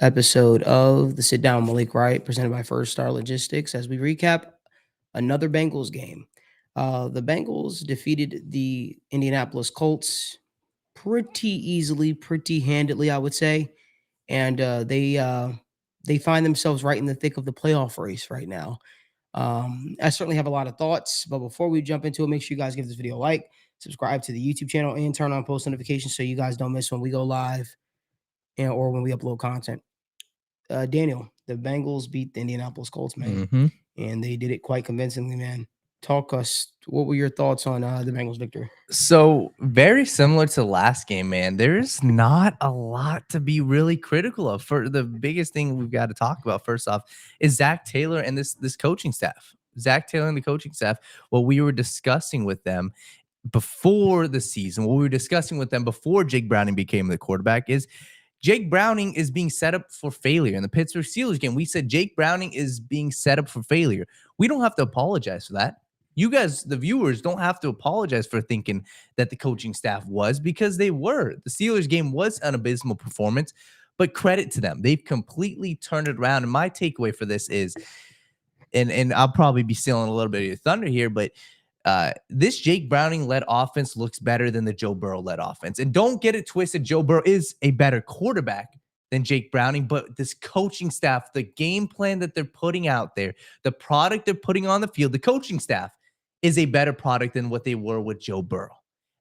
episode of the Sit Down Malik Wright, presented by First Star Logistics, as we recap another Bengals game. The Bengals defeated the Indianapolis Colts pretty easily, pretty handedly, I would say, and they find themselves right in the thick of the playoff race right now. I certainly have a lot of thoughts, but before we jump into it, make sure you guys give this video a like, subscribe to the YouTube channel, and turn on post notifications so you guys don't miss when we go live or when we upload content. Daniel, the Bengals beat the Indianapolis Colts, man, hmm and they did it quite convincingly, man. Talk us. What were your thoughts on the Bengals victory? So very similar to last game, man. There's not a lot to be really critical of. For the biggest thing we've got to talk about first off is Zach Taylor and this coaching staff. Zach Taylor and the coaching staff. What we were discussing with them before the season, what we were discussing with them before Jake Browning became the quarterback is Jake Browning is being set up for failure. In the Pittsburgh Steelers game, we said Jake Browning is being set up for failure. We don't have to apologize for that. You guys, the viewers, don't have to apologize for thinking that the coaching staff was, because they were. The Steelers game was an abysmal performance, but credit to them. They've completely turned it around. And my takeaway for this is, and I'll probably be stealing a little bit of your thunder here, but this Jake Browning led offense looks better than the Joe Burrow led offense. And don't get it twisted, Joe Burrow is a better quarterback than Jake Browning, but this coaching staff, the game plan that they're putting out there, the product they're putting on the field, the coaching staff is a better product than what they were with Joe Burrow.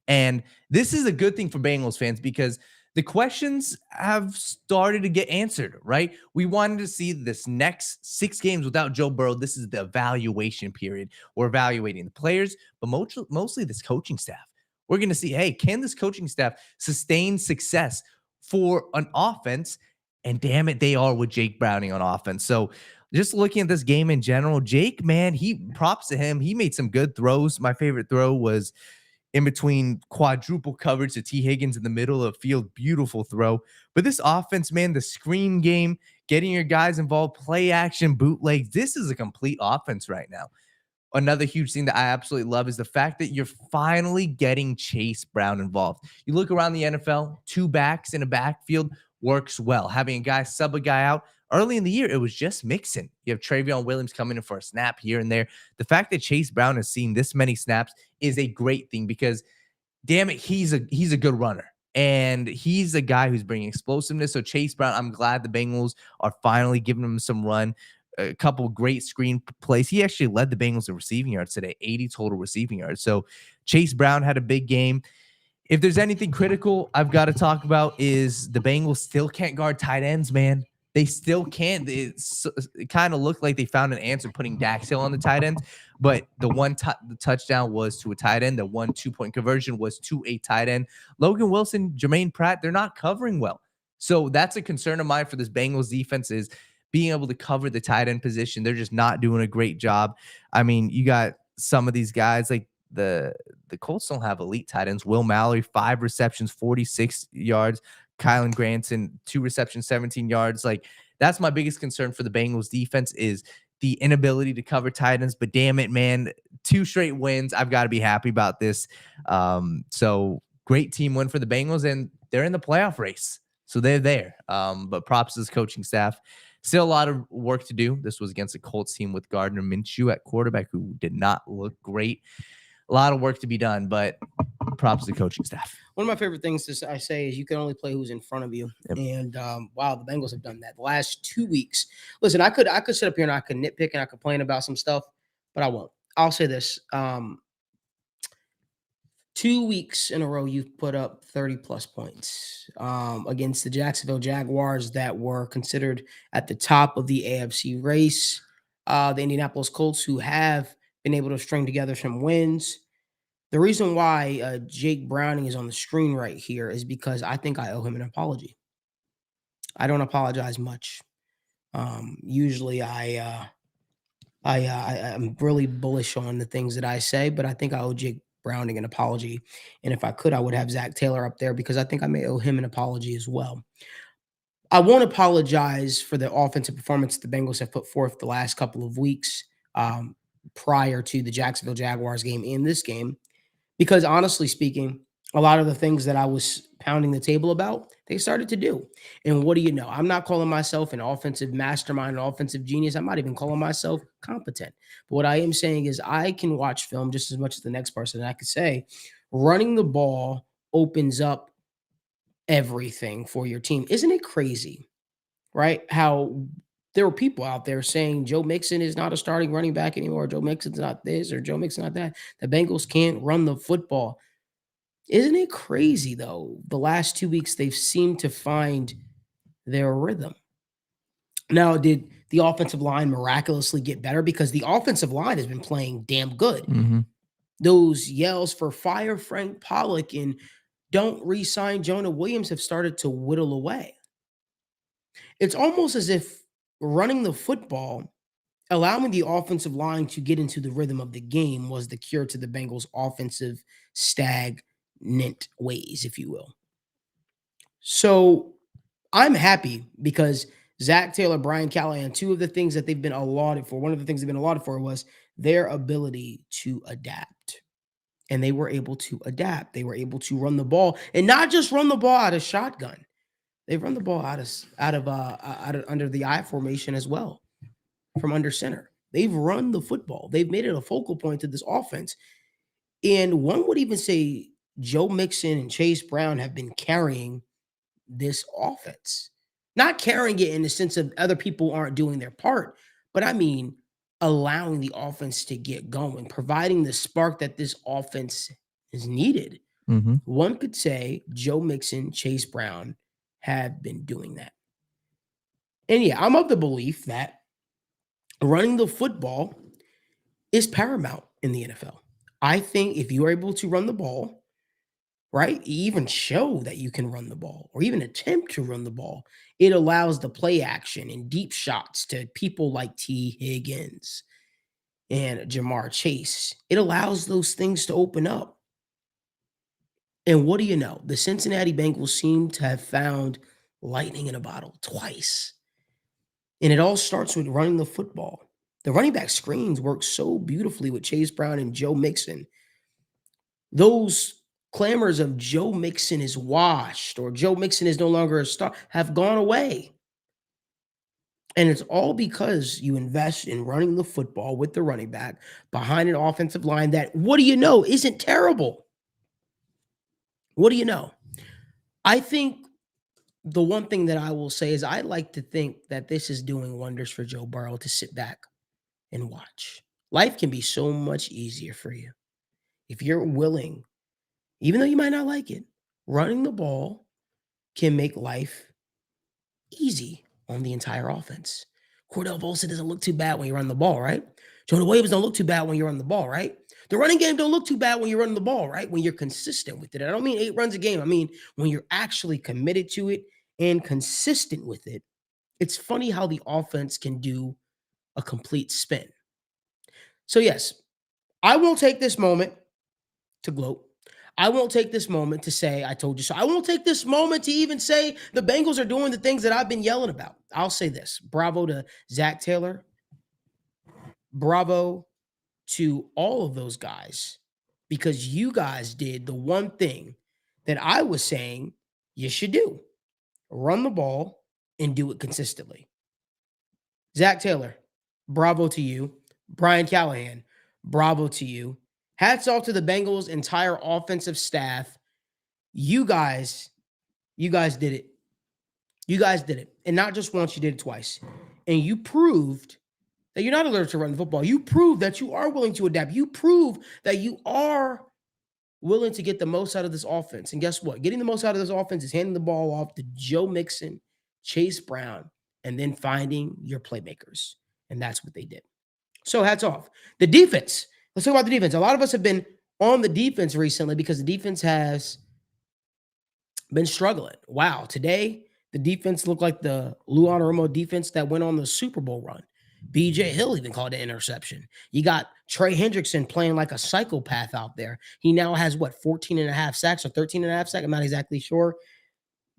And this is a good thing for Bengals fans because the questions have started to get answered, right? We wanted to see this next 6 games without Joe Burrow. This is the evaluation period. We're evaluating the players, but mostly this coaching staff. We're going to see, hey, can this coaching staff sustain success for an offense? And damn it, they are with Jake Browning on offense. So just looking at this game in general, Jake, man, props to him. He made some good throws. My favorite throw was in between quadruple coverage to T. Higgins in the middle of the field. Beautiful throw. But this offense, man, the screen game, getting your guys involved, play action, bootlegs, this is a complete offense right now. Another huge thing that I absolutely love is the fact that you're finally getting Chase Brown involved. You look around the NFL, 2 backs in a backfield works well. Having a guy sub a guy out early in the year, it was just mixing. You have Travion Williams coming in for a snap here and there. The fact that Chase Brown has seen this many snaps is a great thing because, damn it, he's a good runner. And he's a guy who's bringing explosiveness. So Chase Brown, I'm glad the Bengals are finally giving him some run. A couple great screen plays. He actually led the Bengals in receiving yards today, 80 total receiving yards. So Chase Brown had a big game. If there's anything critical I've got to talk about is the Bengals still can't guard tight ends, man. They still can't. It kind of looked like they found an answer putting Dax Hill on the tight ends, but the the touchdown was to a tight end. The 1 2-point conversion was to a tight end. Logan Wilson, Jermaine Pratt, they're not covering well. So that's a concern of mine for this Bengals defense is being able to cover the tight end position. They're just not doing a great job. I mean, you got some of these guys like the Colts don't have elite tight ends. Will Mallory, 5 receptions, 46 yards. Kylan Granson, 2 receptions, 17 yards. Like, that's my biggest concern for the Bengals defense is the inability to cover tight ends. But damn it, man, 2 straight wins. I've got to be happy about this. So great team win for the Bengals, and they're in the playoff race. So they're there. But props to this coaching staff. Still a lot of work to do. This was against a Colts team with Gardner Minshew at quarterback who did not look great. A lot of work to be done, but props to the coaching staff. One of my favorite things I say is you can only play who's in front of you. Yep. And wow, the Bengals have done that the last 2 weeks. Listen, I could sit up here and I could nitpick and I could complain about some stuff, but I won't. I'll say this. 2 weeks in a row, you've put up 30-plus points against the Jacksonville Jaguars that were considered at the top of the AFC race. The Indianapolis Colts, who have been able to string together some wins. The reason why Jake Browning is on the screen right here is because I think I owe him an apology. I don't apologize much. Usually I'm really bullish on the things that I say, but I think I owe Jake Browning an apology. And if I could, I would have Zach Taylor up there because I think I may owe him an apology as well. I won't apologize for the offensive performance the Bengals have put forth the last couple of weeks prior to the Jacksonville Jaguars game in this game, because honestly speaking, A lot of the things that I was pounding the table about, they started to do. And what do you know? I'm not calling myself an offensive mastermind, an offensive genius. I'm not even calling myself competent. But what I am saying is I can watch film just as much as the next person. And I could say running the ball opens up everything for your team. Isn't it crazy, right? How there were people out there saying Joe Mixon is not a starting running back anymore. Joe Mixon's not this or Joe Mixon not that. The Bengals can't run the football. Isn't it crazy though? The last 2 weeks they've seemed to find their rhythm. Now, did the offensive line miraculously get better? Because the offensive line has been playing damn good. Mhm. Those yells for fire Frank Pollock and don't re-sign Jonah Williams have started to whittle away. It's almost as if running the football, allowing the offensive line to get into the rhythm of the game was the cure to the Bengals' offensive stagnant ways, if you will. So I'm happy because Zach Taylor, Brian Callahan, two of the things that they've been allotted for, one of the things they've been allotted for was their ability to adapt. And they were able to adapt. They were able to run the ball and not just run the ball out of shotgun. They run the ball out of under the I formation as well, from under center. They've run the football. They've made it a focal point to this offense. And one would even say Joe Mixon and Chase Brown have been carrying this offense. Not carrying it in the sense of other people aren't doing their part, but I mean allowing the offense to get going, providing the spark that this offense is needed. Mhm. One could say Joe Mixon, Chase Brown have been doing that. And yeah, I'm of the belief that running the football is paramount in the NFL. I think if you are able to run the ball, right, even show that you can run the ball or even attempt to run the ball, it allows the play action and deep shots to people like T. Higgins and Jamar Chase. It allows those things to open up. And what do you know? The Cincinnati Bengals seem to have found lightning in a bottle twice. And it all starts with running the football. The running back screens work so beautifully with Chase Brown and Joe Mixon. Those clamors of Joe Mixon is washed or Joe Mixon is no longer a star have gone away. And it's all because you invest in running the football with the running back behind an offensive line that, what do you know, isn't terrible. What do you know? I think the one thing that I will say is I like to think that this is doing wonders for Joe Burrow to sit back and watch. Life can be so much easier for you if you're willing, even though you might not like it, running the ball can make life easy on the entire offense. Cordell Volson doesn't look too bad when you run the ball, right? Jonah Williams don't look too bad when you run the ball, right? The running game don't look too bad when you're running the ball, right? When you're consistent with it. I don't mean 8 runs a game. I mean when you're actually committed to it and consistent with it. It's funny how the offense can do a complete spin. So yes, I won't take this moment to gloat. I won't take this moment to say, I told you so. I won't take this moment to even say the Bengals are doing the things that I've been yelling about. I'll say this bravo to Zach Taylor. Bravo to all of those guys because you guys did the one thing that I was saying you should do run the ball and do it consistently. Zach Taylor, bravo to you. Brian Callahan, bravo to you. Hats off to the Bengals' entire offensive staff. You guys, you guys did it. You guys did it. And not just once, you did it twice. And you proved that you're not allergic to running the football. You proved that you are willing to adapt. You prove that you are willing to get the most out of this offense. And guess what? Getting the most out of this offense is handing the ball off to Joe Mixon, Chase Brown, and then finding your playmakers. And that's what they did. So hats off. The defense. Let's talk about the defense. A lot of us have been on the defense recently because the defense has been struggling. Wow. Today, the defense looked like the Lou Anarumo defense that went on the Super Bowl run. BJ Hill even called an interception. You got Trey Hendrickson playing like a psychopath out there. He now has what, 14 and a half sacks or 13 and a half sacks? I'm not exactly sure.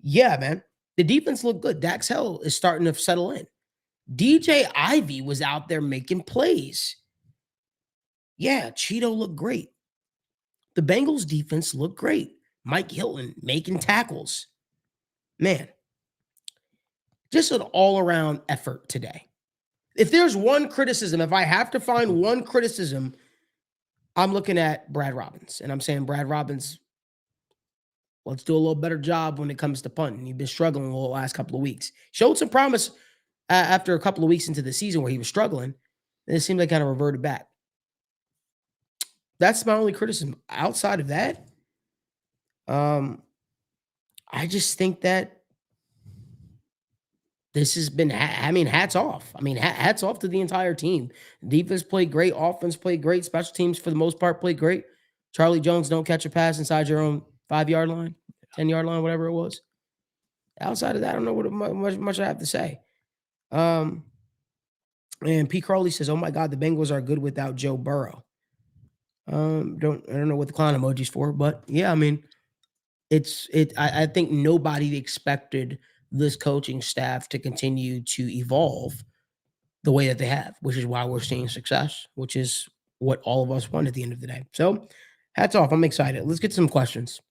Yeah, man. The defense looked good. Dax Hill is starting to settle in. DJ Ivy was out there making plays. Yeah, Cheeto looked great. The Bengals defense looked great. Mike Hilton making tackles. Man, just an all-around effort today. If there's one criticism, if I have to find one criticism, I'm looking at Brad Robbins, and I'm saying, Brad Robbins, let's do a little better job when it comes to punting. You've been struggling the last couple of weeks. Showed some promise after a couple of weeks into the season where he was struggling, and it seemed like kind of reverted back. That's my only criticism. Outside of that, I just think that this has been, hats off. Hats off to the entire team. Defense played great. Offense played great. Special teams, for the most part, played great. Charlie Jones, don't catch a pass inside your own 5-yard line, 10-yard line, whatever it was. Outside of that, I don't know what much I have to say. And Pete Crowley says, "Oh my God, the Bengals are good without Joe Burrow." I don't know what the clown emoji's for, but yeah, I think nobody expected this coaching staff to continue to evolve the way that they have, which is why we're seeing success, which is what all of us want at the end of the day. So, hats off. I'm excited. Let's get to some questions.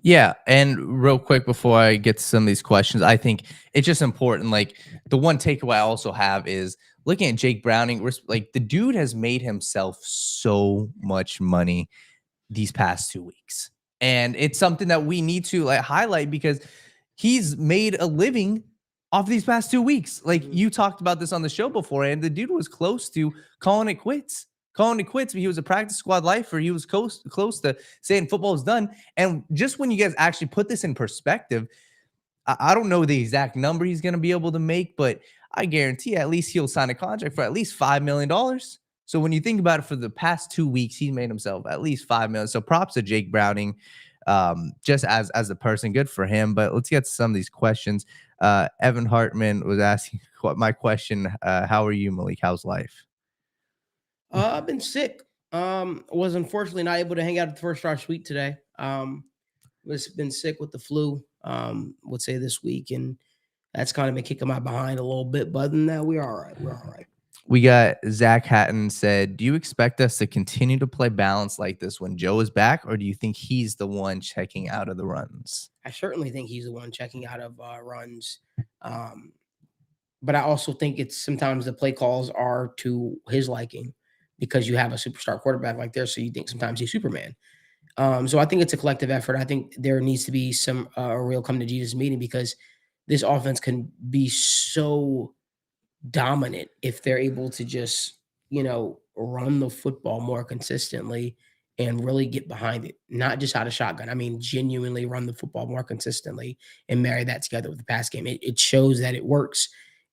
Yeah, and real quick before I get to some of these questions, I think it's just important. Like, the one takeaway I also have is looking at Jake Browning. Like, the dude has made himself so much money these past 2 weeks, and it's something that we need to like highlight because he's made a living off these past 2 weeks. Like, you talked about this on the show before, and the dude was close to calling it quits. But he was a practice squad lifer. He was close to saying football is done. And just when you guys actually put this in perspective, I don't know the exact number he's going to be able to make, but I guarantee at least he'll sign a contract for at least $5 million. So when you think about it, for the past 2 weeks, he's made himself at least $5 million. So props to Jake Browning, just as a person. Good for him. But let's get to some of these questions. Evan Hartman was asking my question. How are you, Malik? How's life? I've been sick. Was unfortunately not able to hang out at the First Star Suite today. Was been sick with the flu. Would say this week, and that's kind of been kicking my behind a little bit. But other than that, we're all right. We're all right. We got Zach Hatton said, "Do you expect us to continue to play balance like this when Joe is back, or do you think he's the one checking out of the runs?" I certainly think he's the one checking out of runs. But I also think it's sometimes the play calls are to his liking because you have a superstar quarterback like this. So you think sometimes he's Superman. So I think it's a collective effort. I think there needs to be some a real come to Jesus meeting because this offense can be so dominant if they're able to just, run the football more consistently and really get behind it, not just out of shotgun. Genuinely run the football more consistently and marry that together with the pass game. It shows that it works.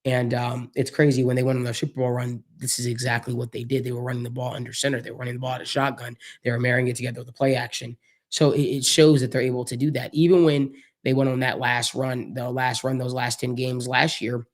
And it's crazy when they went on their Super Bowl run. This is exactly what they did. They were running the ball under center. They were running the ball out of shotgun. They were marrying it together with the play action. So it shows that they're able to do that. Even when they went on that last run, those last 10 games last year,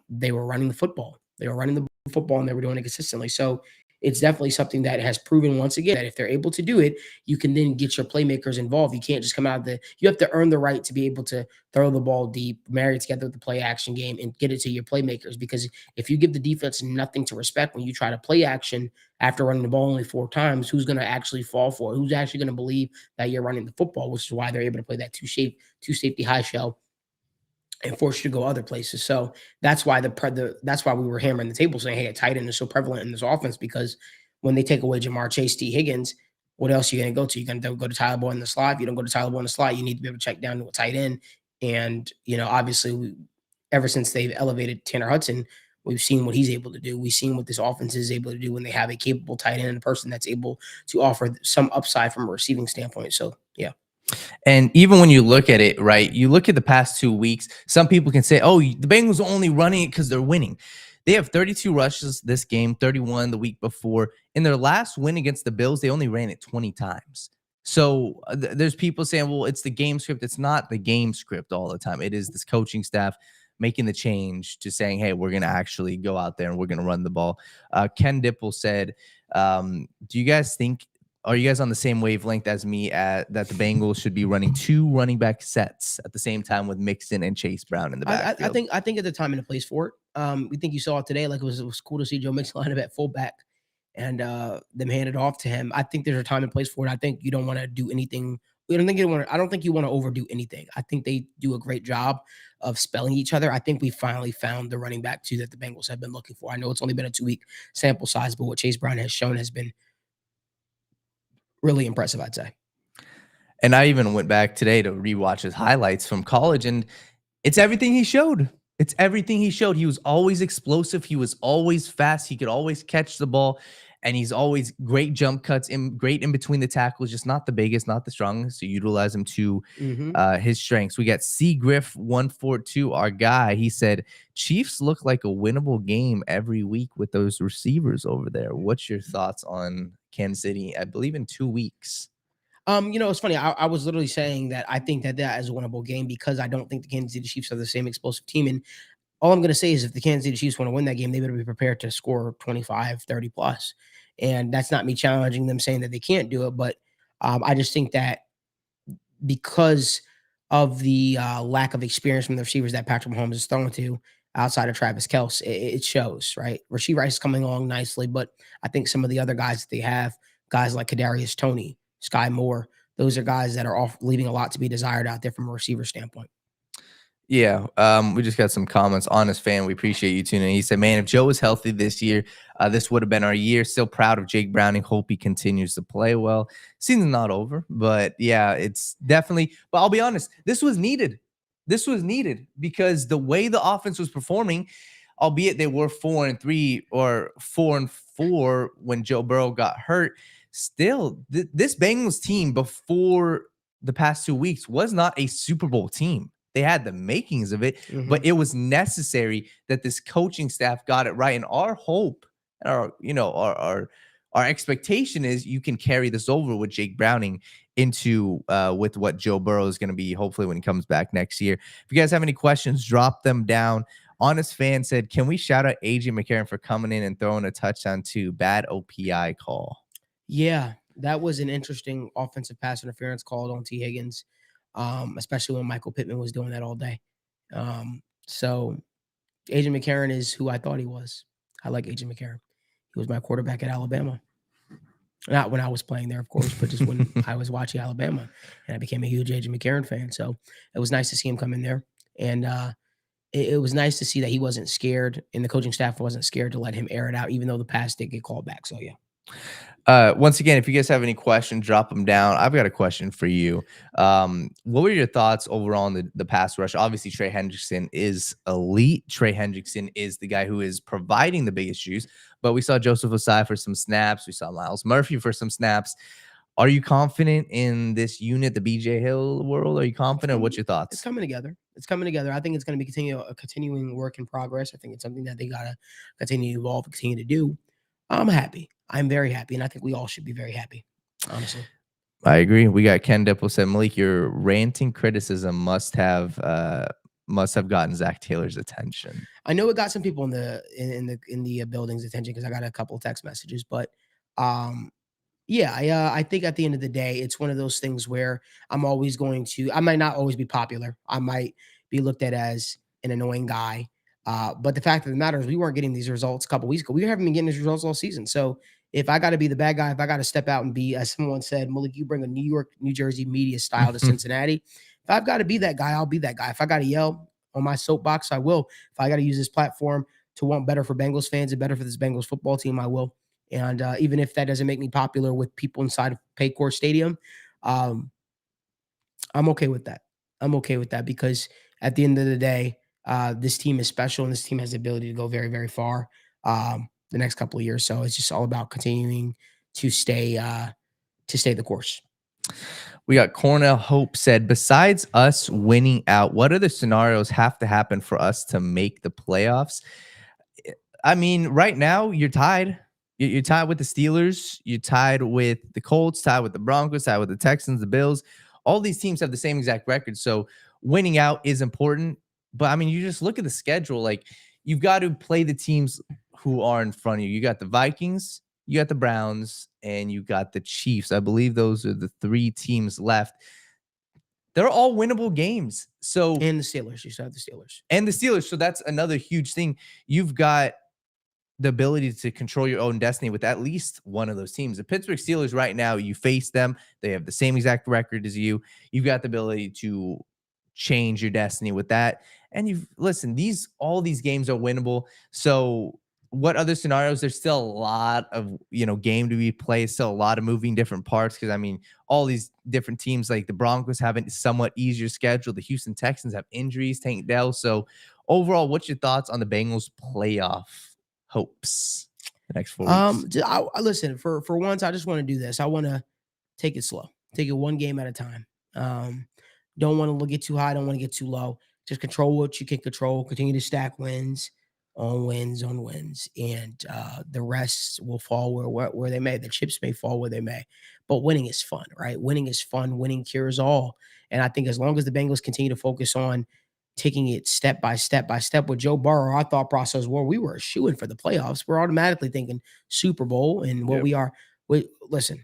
they were running the football. They were running the football and they were doing it consistently. So it's definitely something that has proven once again that if they're able to do it, you can then get your playmakers involved. You can't just come out of you have to earn the right to be able to throw the ball deep, marry it together with the play action game and get it to your playmakers. Because if you give the defense nothing to respect when you try to play action after running the ball only 4 times, who's going to actually fall for it? Who's actually going to believe that you're running the football, which is why they're able to play that two safety high shell and force you to go other places. So that's why that's why we were hammering the table saying, hey, a tight end is so prevalent in this offense because when they take away Jamar Chase, T. Higgins, what else are you going to go to? You're going to go to Tyler Boyd in the slot. If you don't go to Tyler Boyd in the slot, you need to be able to check down to a tight end. And, obviously, ever since they've elevated Tanner Hudson, we've seen what he's able to do. We've seen what this offense is able to do when they have a capable tight end and a person that's able to offer some upside from a receiving standpoint. So, yeah. And even when you look at it, right, you look at the past 2 weeks, some people can say, oh, the Bengals are only running it because they're winning. They have 32 rushes this game, 31 the week before. In their last win against the Bills, they only ran it 20 times. So there's people saying, well, it's the game script. It's not the game script all the time. It is this coaching staff making the change to saying, hey, we're going to actually go out there and we're going to run the ball. Ken Dipple said, do you guys think, are you guys on the same wavelength as me that the Bengals should be running 2 running back sets at the same time with Mixon and Chase Brown in the backfield? I think at the time and the place for it. We think you saw it today. Like it was cool to see Joe Mixon line up at fullback and them hand it off to him. I think there's a time and place for it. I think you don't want to do anything I don't think you want to overdo anything. I think they do a great job of spelling each other. I think we finally found the running back too that the Bengals have been looking for. I know it's only been a 2-week sample size, but what Chase Brown has shown has been really impressive, I'd say. And I even went back today to rewatch his highlights from college, and it's everything he showed. It's everything he showed. He was always explosive. He was always fast. He could always catch the ball, and he's always great jump cuts, great in between the tackles. Just not the biggest, not the strongest. So utilize him to his strengths. We got C Griff 142, our guy. He said Chiefs look like a winnable game every week with those receivers over there. What's your thoughts on Kansas City? I believe in 2 weeks. It's funny. I was literally saying that I think that is a winnable game because I don't think the Kansas City Chiefs are the same explosive team. And all I'm going to say is if the Kansas City Chiefs want to win that game, they better be prepared to score 25, 30 plus. And that's not me challenging them saying that they can't do it. But I just think that because of the lack of experience from the receivers that Patrick Mahomes is throwing to outside of Travis Kelce, it shows, right? Rasheed Rice is coming along nicely, but I think some of the other guys that they have, guys like Kadarius Toney, Sky Moore, those are guys that are off leaving a lot to be desired out there from a receiver standpoint. Yeah, we just got some comments. Honest fan, we appreciate you tuning in. He said, man, if Joe was healthy this year, this would have been our year. Still proud of Jake Browning. Hope he continues to play well. Season's not over, but yeah, it's definitely. But I'll be honest, this was needed. This was needed because the way the offense was performing, albeit they were 4-3 or 4-4 when Joe Burrow got hurt, still, this Bengals team before the past 2 weeks was not a Super Bowl team. They had the makings of it, but it was necessary that this coaching staff got it right. And our hope, our expectation is you can carry this over with Jake Browning into with what Joe Burrow is going to be, hopefully, when he comes back next year. If you guys have any questions, drop them down. Honest fan said, can we shout out AJ McCarron for coming in and throwing a touchdown too? Bad OPI call. Yeah, that was an interesting offensive pass interference called on T. Higgins. Especially when Michael Pittman was doing that all day. So AJ McCarron is who I thought he was. I like AJ McCarron. He was my quarterback at Alabama. Not when I was playing there, of course, but just when I was watching Alabama, and I became a huge AJ McCarron fan. So it was nice to see him come in there, and it was nice to see that he wasn't scared, and the coaching staff wasn't scared to let him air it out, even though the pass did get called back. So yeah. Once again, if you guys have any questions, drop them down. I've got a question for you. What were your thoughts overall on the pass rush? Obviously, Trey Hendrickson is elite. Trey Hendrickson is the guy who is providing the biggest juice, but we saw Joseph Ossai for some snaps. We saw Miles Murphy for some snaps. Are you confident in this unit, the BJ Hill world? Are you confident? What's your thoughts? It's coming together. It's coming together. I think it's going to be a continuing work in progress. I think it's something that they got to continue to evolve and continue to do. I'm happy. I'm very happy, and I think we all should be very happy, honestly. I agree. We got Ken Dipple said, Malik, your ranting criticism must have gotten Zach Taylor's attention. I know it got some people in the building's attention because I got a couple of text messages, but I think at the end of the day, it's one of those things where I might not always be popular. I might be looked at as an annoying guy. But the fact of the matter is we weren't getting these results a couple weeks ago. We haven't been getting these results all season. So if I got to be the bad guy, if I got to step out and be, as someone said, Malik, you bring a New York, New Jersey media style to Cincinnati. If I've got to be that guy, I'll be that guy. If I got to yell on my soapbox, I will. If I got to use this platform to want better for Bengals fans and better for this Bengals football team, I will. And even if that doesn't make me popular with people inside of Paycor Stadium, I'm okay with that. I'm okay with that because at the end of the day, this team is special and this team has the ability to go very, very far the next couple of years. So it's just all about continuing to stay the course. We got Cornell Hope said, besides us winning out, what other scenarios have to happen for us to make the playoffs? I mean, right now you're tied. You're tied with the Steelers. You're tied with the Colts, tied with the Broncos, tied with the Texans, the Bills. All these teams have the same exact record. So winning out is important. But, I mean, you just look at the schedule. Like, you've got to play the teams who are in front of you. You got the Vikings, you got the Browns, and you got the Chiefs. I believe those are the 3 teams left. They're all winnable games. So, and the Steelers. You still have the Steelers. And the Steelers. So that's another huge thing. You've got, the ability to control your own destiny with at least one of those teams. The Pittsburgh Steelers right now, you face them, they have the same exact record as you. You've got the ability to change your destiny with that. And you've listen, all these games are winnable. So what other scenarios? There's still a lot of game to be played, still a lot of moving different parts. Because I mean, all these different teams, like the Broncos have a somewhat easier schedule. The Houston Texans have injuries, Tank Dell. So overall, what's your thoughts on the Bengals playoff hopes the next 4 weeks? Listen, for once, I just want to do this. I want to take it slow, take it one game at a time. Don't want to get too high, don't want to get too low. Just control what you can control. Continue to stack wins on wins on wins, and the rest will fall where they may. The chips may fall where they may, but winning is fun, right? Winning is fun. Winning cures all. And I think as long as the Bengals continue to focus on taking it step by step by step with Joe Burrow, our thought process where we were shooing for the playoffs. We're automatically thinking Super Bowl, and what Yep. we are. Listen,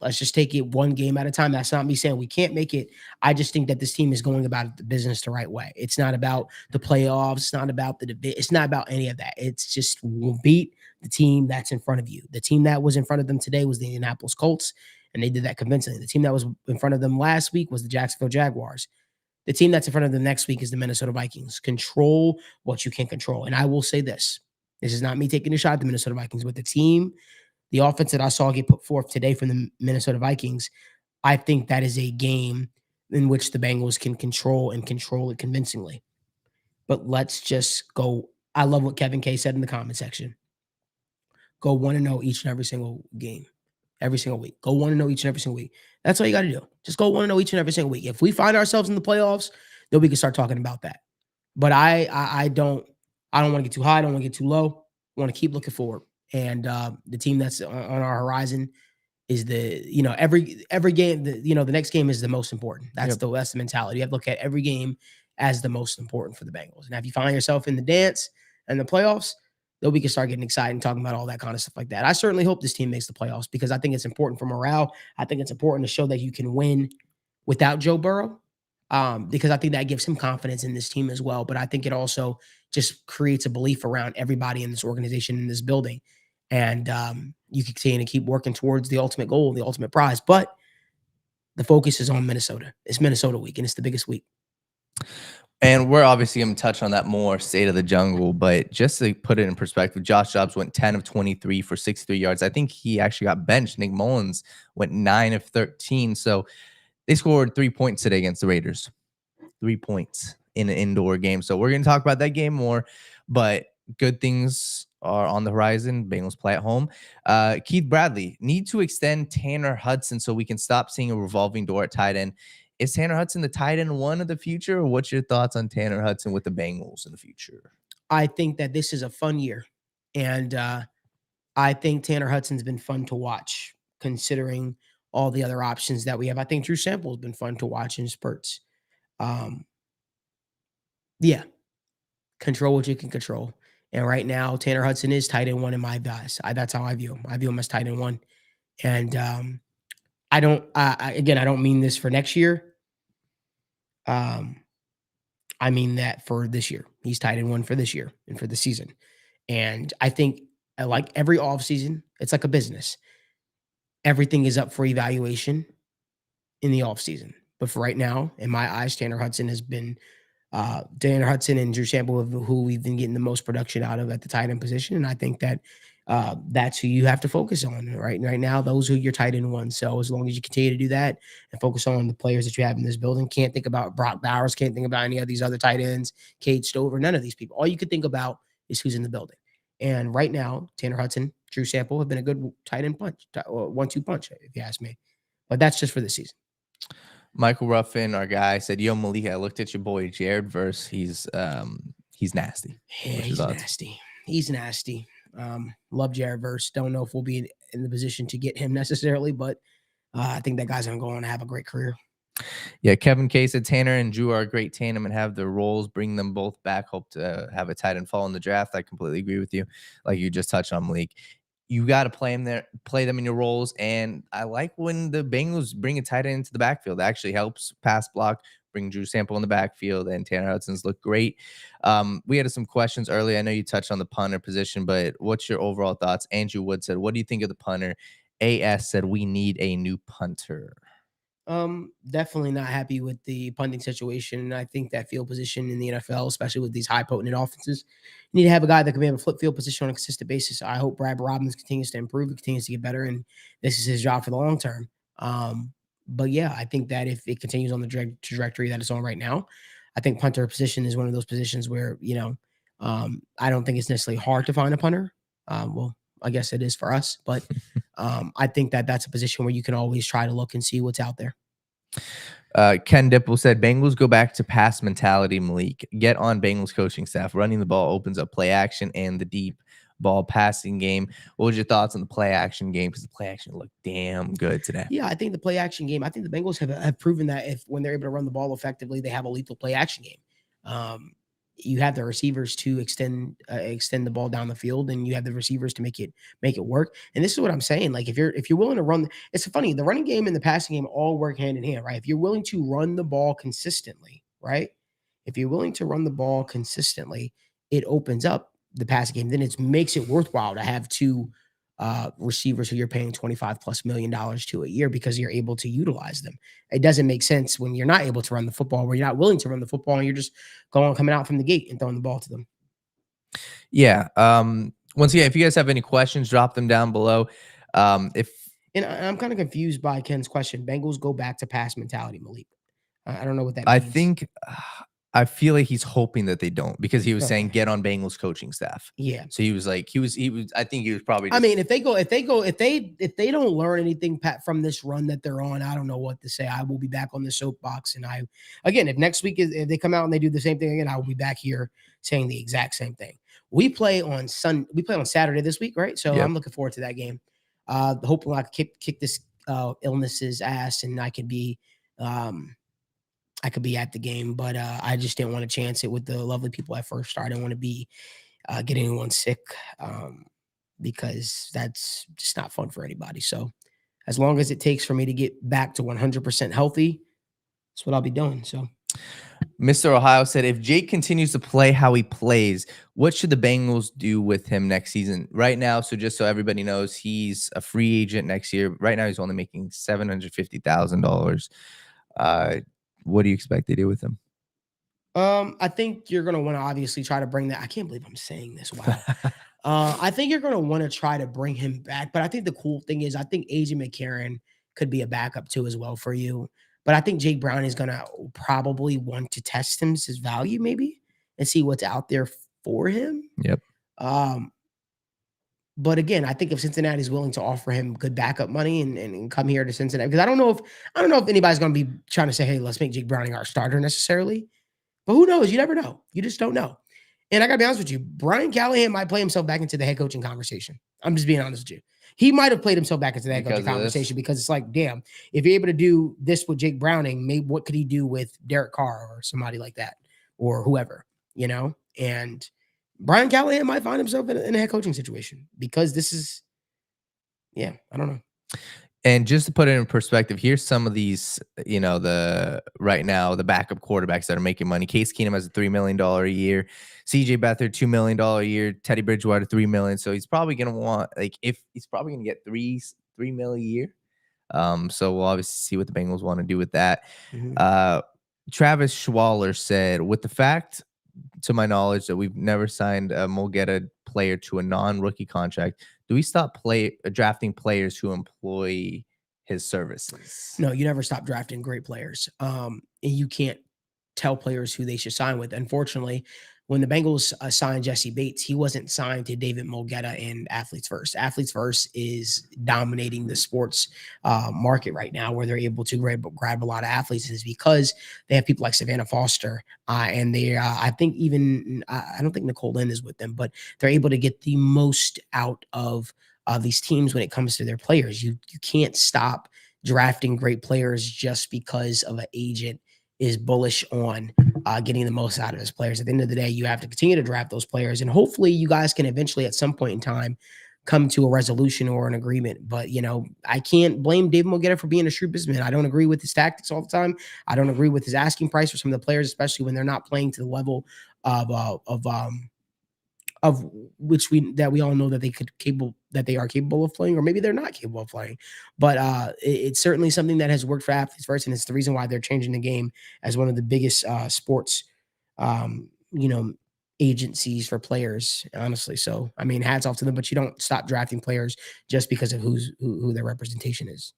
let's just take it one game at a time. That's not me saying we can't make it. I just think that this team is going about the business the right way. It's not about the playoffs. It's not about the debate. It's not about any of that. It's just we'll beat the team that's in front of you. The team that was in front of them today was the Indianapolis Colts, and they did that convincingly. The team that was in front of them last week was the Jacksonville Jaguars. The team that's in front of them next week is the Minnesota Vikings. Control what you can control. And I will say this. This is not me taking a shot at the Minnesota Vikings. With the offense that I saw get put forth today from the Minnesota Vikings, I think that is a game in which the Bengals can control it convincingly. But let's just go. I love what Kevin K said in the comment section. Go 1-0 each and every single game, every single week. Go 1-0 each and every single week. That's all you got to do. Just go 1-0 each and every single week. If we find ourselves in the playoffs, then we can start talking about that. But I don't want to get too high. I don't want to get too low. I want to keep looking forward. And the team that's on our horizon is every game. The next game is the most important. That's Yep. the mentality. You have to look at every game as the most important for the Bengals. And if you find yourself in the dance and the playoffs, then we can start getting excited and talking about all that kind of stuff like that. I certainly hope this team makes the playoffs because I think it's important for morale. I think it's important to show that you can win without Joe Burrow, because I think that gives him confidence in this team as well. But I think it also just creates a belief around everybody in this organization, in this building. And you can continue to keep working towards the ultimate goal, the ultimate prize. But the focus is on Minnesota. It's Minnesota week, and it's the biggest week. And we're obviously going to touch on that more, state of the jungle. But just to put it in perspective, Josh Dobbs went 10 of 23 for 63 yards. I think he actually got benched. Nick Mullins went 9 of 13. So they scored 3 points today against the Raiders. 3 points in an indoor game. So we're going to talk about that game more. But good things are on the horizon. Bengals play at home. Keith Bradley need to extend Tanner Hudson so we can stop seeing a revolving door at tight end. Is Tanner Hudson the tight end one of the future? Or what's your thoughts on Tanner Hudson with the Bengals in the future? I think that this is a fun year. And I think Tanner Hudson's been fun to watch, considering all the other options that we have. I think Drew Sample has been fun to watch in spurts. Yeah, control what you can control. And right now, Tanner Hudson is tight end one in my eyes. That's how I view him. I view him as tight end one. And I don't, again, I don't mean this for next year. I mean that for this year. He's tight end one for this year and for the season. And I think, like every offseason, it's like a business. Everything is up for evaluation in the offseason. But for right now, in my eyes, Tanner Hudson and Drew Sample, who we've been getting the most production out of at the tight end position. And I think that that's who you have to focus on right now. Those are your tight end ones. So as long as you continue to do that and focus on the players that you have in this building, can't think about Brock Bowers, can't think about any of these other tight ends, Cade Stover, none of these people. All you could think about is who's in the building. And right now, Tanner Hudson, Drew Sample have been a good tight end punch, 1-2 punch, if you ask me. But that's just for this season. Michael Ruffin, our guy, said, "Yo, Malik, I looked at your boy Jared Verse. He's nasty." Yeah, he's nasty. He's nasty. Love Jared Verse. Don't know if we'll be in the position to get him necessarily, but I think that guy's going to go on to have a great career. Yeah, Kevin K said Tanner and Drew are a great tandem and have their roles. Bring them both back. Hope to have a tight end fall in the draft. I completely agree with you. Like you just touched on, Malik. You got to play them in your roles. And I like when the Bengals bring a tight end into the backfield. It actually helps pass block, bring Drew Sample in the backfield, and Tanner Hudson's looked great. We had some questions earlier. I know you touched on the punter position, but what's your overall thoughts? Andrew Wood said, "What do you think of the punter?" AS said, "We need a new punter." Definitely not happy with the punting situation. And I think that field position in the NFL, especially with these high potent offenses, you need to have a guy that can be able to flip field position on a consistent basis. I hope Brad Robbins continues to improve, and continues to get better, and this is his job for the long term. But yeah, I think that if it continues on the trajectory that it's on right now, I think punter position is one of those positions where, I don't think it's necessarily hard to find a punter. Well, I guess it is for us, but I think that that's a position where you can always try to look and see what's out there. Ken Dipple said, "Bengals go back to pass mentality, Malik. Get on Bengals coaching staff. Running the ball opens up play action and the deep ball passing game." What was your thoughts on the play action game? Because the play action looked damn good today. Yeah, I think the play action game, I think the Bengals have proven that if when they're able to run the ball effectively, they have a lethal play action game. Um, you have the receivers to extend the ball down the field, and you have the receivers to make it work. And this is what I'm saying. Like if you're willing to run, it's funny, the running game and the passing game all work hand in hand, right? If you're willing to run the ball consistently, right? If you're willing to run the ball consistently, it opens up the passing game. Then it makes it worthwhile to have two receivers who you're paying $25+ million to a year, because you're able to utilize them. It doesn't make sense when you're not able to run the football, where you're not willing to run the football, and you're just coming out from the gate and throwing the ball to them. Yeah. Once again, if you guys have any questions, drop them down below. If And I'm kind of confused by Ken's question. Bengals go back to pass mentality, Malik. I don't know what that I means. think I feel like he's hoping that they don't, because he was saying Okay. get on Bengals coaching staff. Yeah. So he was like, he was. I think he was probably. I Just, mean, if they don't learn anything from this run that they're on, I don't know what to say. I will be back on the soapbox, and again, if next week if they come out and they do the same thing again, I will be back here saying the exact same thing. We play on Saturday this week, right? So Yep. I'm looking forward to that game. Hopefully I can kick this illness's ass, and I could be at the game, but I just didn't want to chance it with the lovely people at First Star. I didn't want to be get anyone sick, because that's just not fun for anybody. So as long as it takes for me to get back to 100% healthy, that's what I'll be doing. So Mr. Ohio said, if Jake continues to play how he plays, what should the Bengals do with him next season? Right now, so just so everybody knows, he's a free agent next year. Right now, he's only making $750,000. What do you expect they do with him? I think you're gonna want to obviously try to bring that. I can't believe I'm saying this. Wow. I think you're gonna want to try to bring him back. But I think the cool thing is I think AJ McCarron could be a backup too as well for you. But I think Jake Brown is gonna probably want to test his value maybe, and see what's out there for him. Yep. Um, but again, I think if Cincinnati is willing to offer him good backup money and come here to Cincinnati, because I don't know if anybody's gonna be trying to say, hey, let's make Jake Browning our starter necessarily. But who knows? You never know. You just don't know. And I got to be honest with you, Brian Callahan might play himself back into the head coaching conversation. I'm just being honest with you. He might have played himself back into the head coaching conversation, because it's like, damn, if you're able to do this with Jake Browning, maybe what could he do with Derek Carr or somebody like that, or whoever, And Brian Callahan might find himself in a head coaching situation, because this is, yeah, I don't know. And just to put it in perspective, here's some of these, right now, the backup quarterbacks that are making money. Case Keenum has a $3 million a year. CJ Beathard, $2 million a year. Teddy Bridgewater, $3 million. So he's probably going to want, if he's probably going to get $3 million a year. So we'll obviously see what the Bengals want to do with that. Mm-hmm. Travis Schwaller said, with the fact, to my knowledge, that we've never signed a Mulgeta player to a non-rookie contract, do we stop drafting players who employ his services? No, you never stop drafting great players. And you can't tell players who they should sign with. Unfortunately, when the Bengals signed Jesse Bates, he wasn't signed to David Mulgeta and Athletes First. Athletes First is dominating the sports market right now, where they're able to grab a lot of athletes, is because they have people like Savannah Foster, and they, I think even, I don't think Nicole Lynn is with them, but they're able to get the most out of these teams when it comes to their players. You can't stop drafting great players just because of an agent is bullish on getting the most out of his players. At the end of the day, you have to continue to draft those players, and hopefully you guys can eventually at some point in time come to a resolution or an agreement. But I can't blame David Moguera for being a shrewd businessman. I don't agree with his tactics all the time. I don't agree with his asking price for some of the players, especially when they're not playing to the level of of which we all know that they are capable of playing, or maybe they're not capable of playing. But it's certainly something that has worked for athletes first, and it's the reason why they're changing the game as one of the biggest sports, um, you know, agencies for players. Honestly, so I mean, hats off to them. But you don't stop drafting players just because of who their representation is.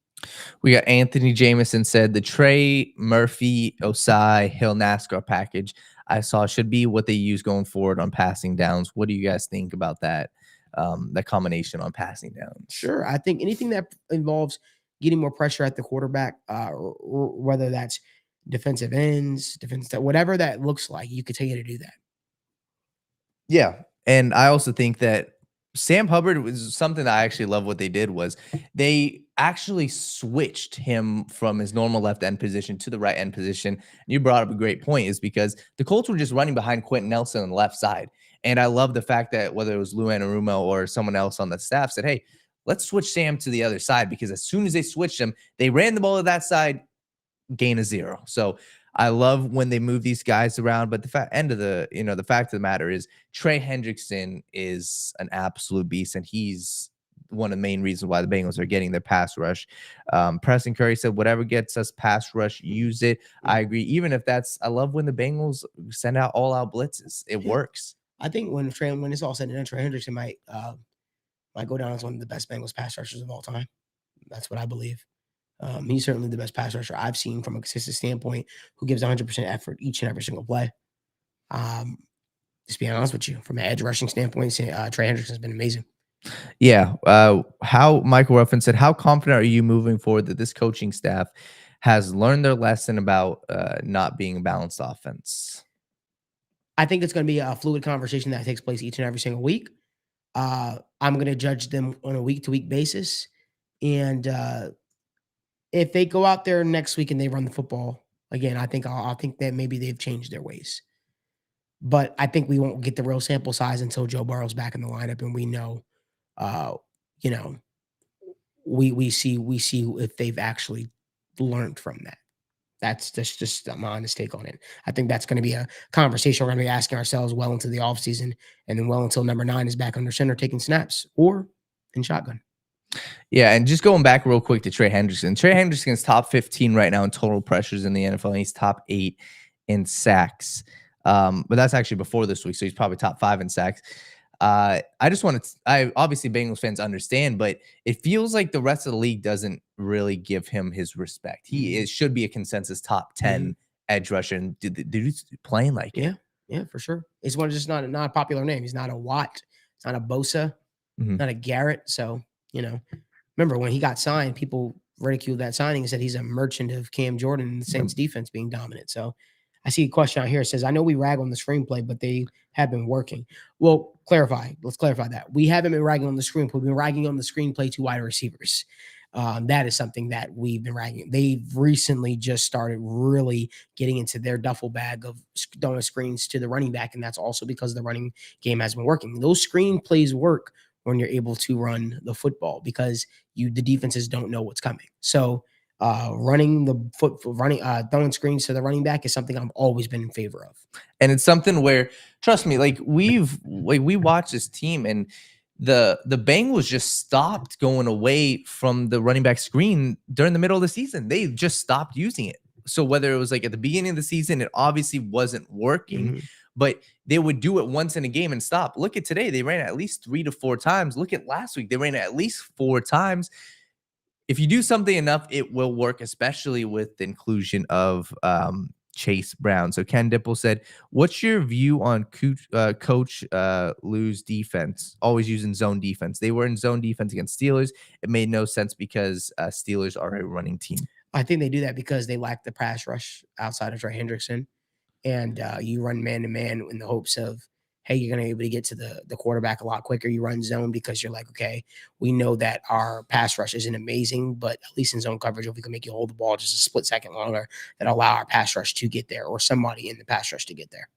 We got Anthony Jameson said the Trey Murphy Osai Hill NASCAR package I saw should be what they use going forward on passing downs. What do you guys think about that? That combination on passing downs. Sure, I think anything that involves getting more pressure at the quarterback, or whether that's defensive ends, whatever that looks like, you could continue to do that. Yeah. And I also think that Sam Hubbard was something that I actually love what they did was they actually switched him from his normal left end position to the right end position. And you brought up a great point is because the Colts were just running behind Quentin Nelson on the left side. And I love the fact that whether it was Lou Anarumo or someone else on the staff said, hey, let's switch Sam to the other side, because as soon as they switched him, they ran the ball to that side, gain of 0. So I love when they move these guys around, but the fact of the matter is Trey Hendrickson is an absolute beast, and he's one of the main reasons why the Bengals are getting their pass rush. Preston Curry said, whatever gets us pass rush, use it. I agree. Even if I love when the Bengals send out all out blitzes. It works. I think when it's all said and done, Trey Hendrickson might go down as one of the best Bengals pass rushers of all time. That's what I believe. He's certainly the best pass rusher I've seen from a consistent standpoint, who gives 100% effort each and every single play. Just being honest with you, from an edge rushing standpoint, Trey Hendrickson has been amazing. Yeah. How Michael Ruffin said, how confident are you moving forward that this coaching staff has learned their lesson about not being a balanced offense? I think it's going to be a fluid conversation that takes place each and every single week. I'm going to judge them on a week-to-week basis. And if they go out there next week and they run the football again, I think that maybe they've changed their ways. But I think we won't get the real sample size until Joe Burrow's back in the lineup, and we know, uh, you know, we see if they've actually learned from that. That's just my honest take on it. I think that's going to be a conversation we're going to be asking ourselves well into the offseason, and then well until number 9 is back under center taking snaps or in shotgun. Yeah, and just going back real quick to Trey Hendrickson. Trey Hendrickson's top 15 right now in total pressures in the NFL, and he's top 8 in sacks. But that's actually before this week, so he's probably top 5 in sacks. Obviously Bengals fans understand, but it feels like the rest of the league doesn't really give him his respect. He should be a consensus top 10 edge rusher, and dude's playing like it. Yeah, for sure. He's just not a popular name. He's not a Watt, it's not a Bosa, not a Garrett. So, remember when he got signed, people ridiculed that signing and said he's a merchant of Cam Jordan and the Saints defense being dominant. So I see a question out here. It says, I know we rag on the screenplay, but they have been working. Well, let's clarify that. We haven't been ragging on the screenplay. We've been ragging on the screenplay to wide receivers. That is something that we've been ragging. They've recently just started really getting into their duffel bag of throwing screens to the running back, and that's also because the running game has been working. Those screenplays work when you're able to run the football, because the defenses don't know what's coming. So throwing screens to the running back is something I've always been in favor of. And it's something where, trust me, we watch this team, and the Bengals just stopped going away from the running back screen during the middle of the season. They just stopped using it. So whether it was at the beginning of the season, it obviously wasn't working, but they would do it once in a game and stop. Look at today. They ran it at least 3 to 4 times. Look at last week. They ran it at least 4 times. If you do something enough, it will work, especially with the inclusion of Chase Brown. So Ken Dipple said, what's your view on Coach Lou's defense, always using zone defense? They were in zone defense against Steelers. It made no sense because Steelers are a running team. I think they do that because they lack the pass rush outside of Trey Hendrickson. And you run man-to-man in the hopes of, hey, you're going to be able to get to the quarterback a lot quicker. You run zone because you're like, okay, we know that our pass rush isn't amazing, but at least in zone coverage, if we can make you hold the ball just a split second longer, that allow our pass rush to get there, or somebody in the pass rush to get there.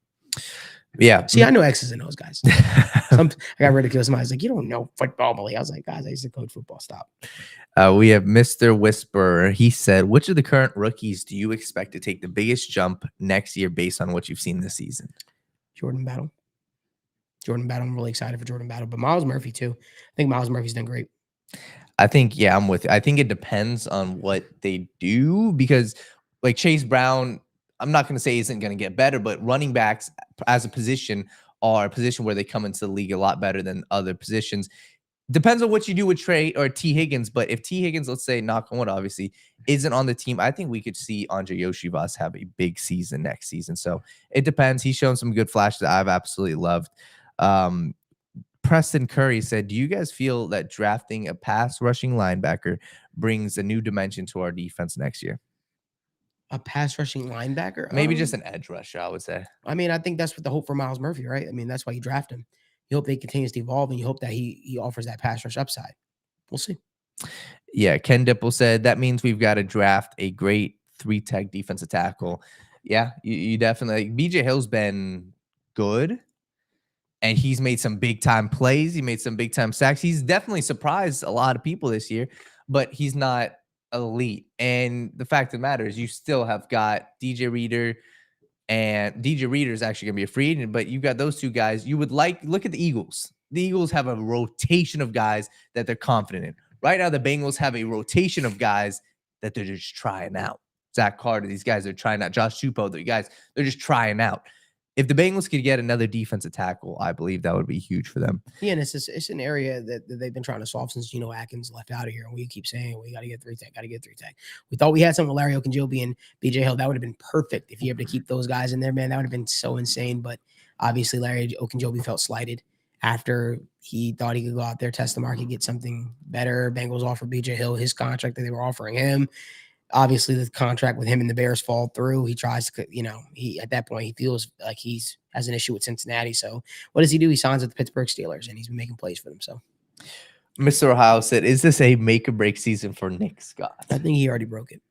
Yeah. See, I know X's and O's, guys. I got ridiculed. Somebody's like, "You don't know football, Malik." I was like, "Guys, I used to coach football. Stop." We have Mr. Whisperer. He said, which of the current rookies do you expect to take the biggest jump next year based on what you've seen this season? Jordan Battle. I'm really excited for Jordan Battle, but Miles Murphy too. I think Miles Murphy's done great. I think, yeah, I'm with you. I think it depends on what they do because, like Chase Brown, I'm not going to say isn't going to get better, but running backs as a position are a position where they come into the league a lot better than other positions. Depends on what you do with Trey or T. Higgins, but if T. Higgins, let's say, knock on wood, obviously, isn't on the team, I think we could see Andre Yoshivas have a big season next season. So it depends. He's shown some good flashes that I've absolutely loved. Preston Curry said, do you guys feel that drafting a pass rushing linebacker brings a new dimension to our defense next year? A pass rushing linebacker? Maybe just an edge rusher, I would say. I mean, I think that's what the hope for Miles Murphy, right? I mean, that's why you draft him. You hope that he continues to evolve, and you hope that he offers that pass rush upside. We'll see. Yeah, Ken Dipple said that means we've got to draft a great 3-tech defensive tackle. Yeah, you definitely. BJ Hill's been good, and he's made some big time plays. He made some big time sacks. He's definitely surprised a lot of people this year, but he's not elite. And the fact of the matter is, you still have got DJ Reader, and DJ Reader is actually going to be a free agent, but you got those two guys. You would look at the Eagles. The Eagles have a rotation of guys that they're confident in. Right now, the Bengals have a rotation of guys that they're just trying out. Zach Carter, these guys are trying out. Josh Chupo, the guys, they're just trying out. If the Bengals could get another defensive tackle, I believe that would be huge for them. Yeah, and it's an area that they've been trying to solve since Geno Atkins left out of here. And we keep saying, we got to get 3-tech, got to get 3-tech. We thought we had something with Larry Ogunjobi and BJ Hill. That would have been perfect if you able to keep those guys in there, man. That would have been so insane. But obviously, Larry Ogunjobi felt slighted after he thought he could go out there, test the market, get something better. Bengals offered BJ Hill his contract that they were offering him. Obviously, the contract with him and the Bears fall through. He tries to, he at that point he feels like he's has an issue with Cincinnati. So what does he do? He signs with the Pittsburgh Steelers, and he's been making plays for them. So Mr. Ohio said, "Is this a make or break season for Nick Scott?" I think he already broke it.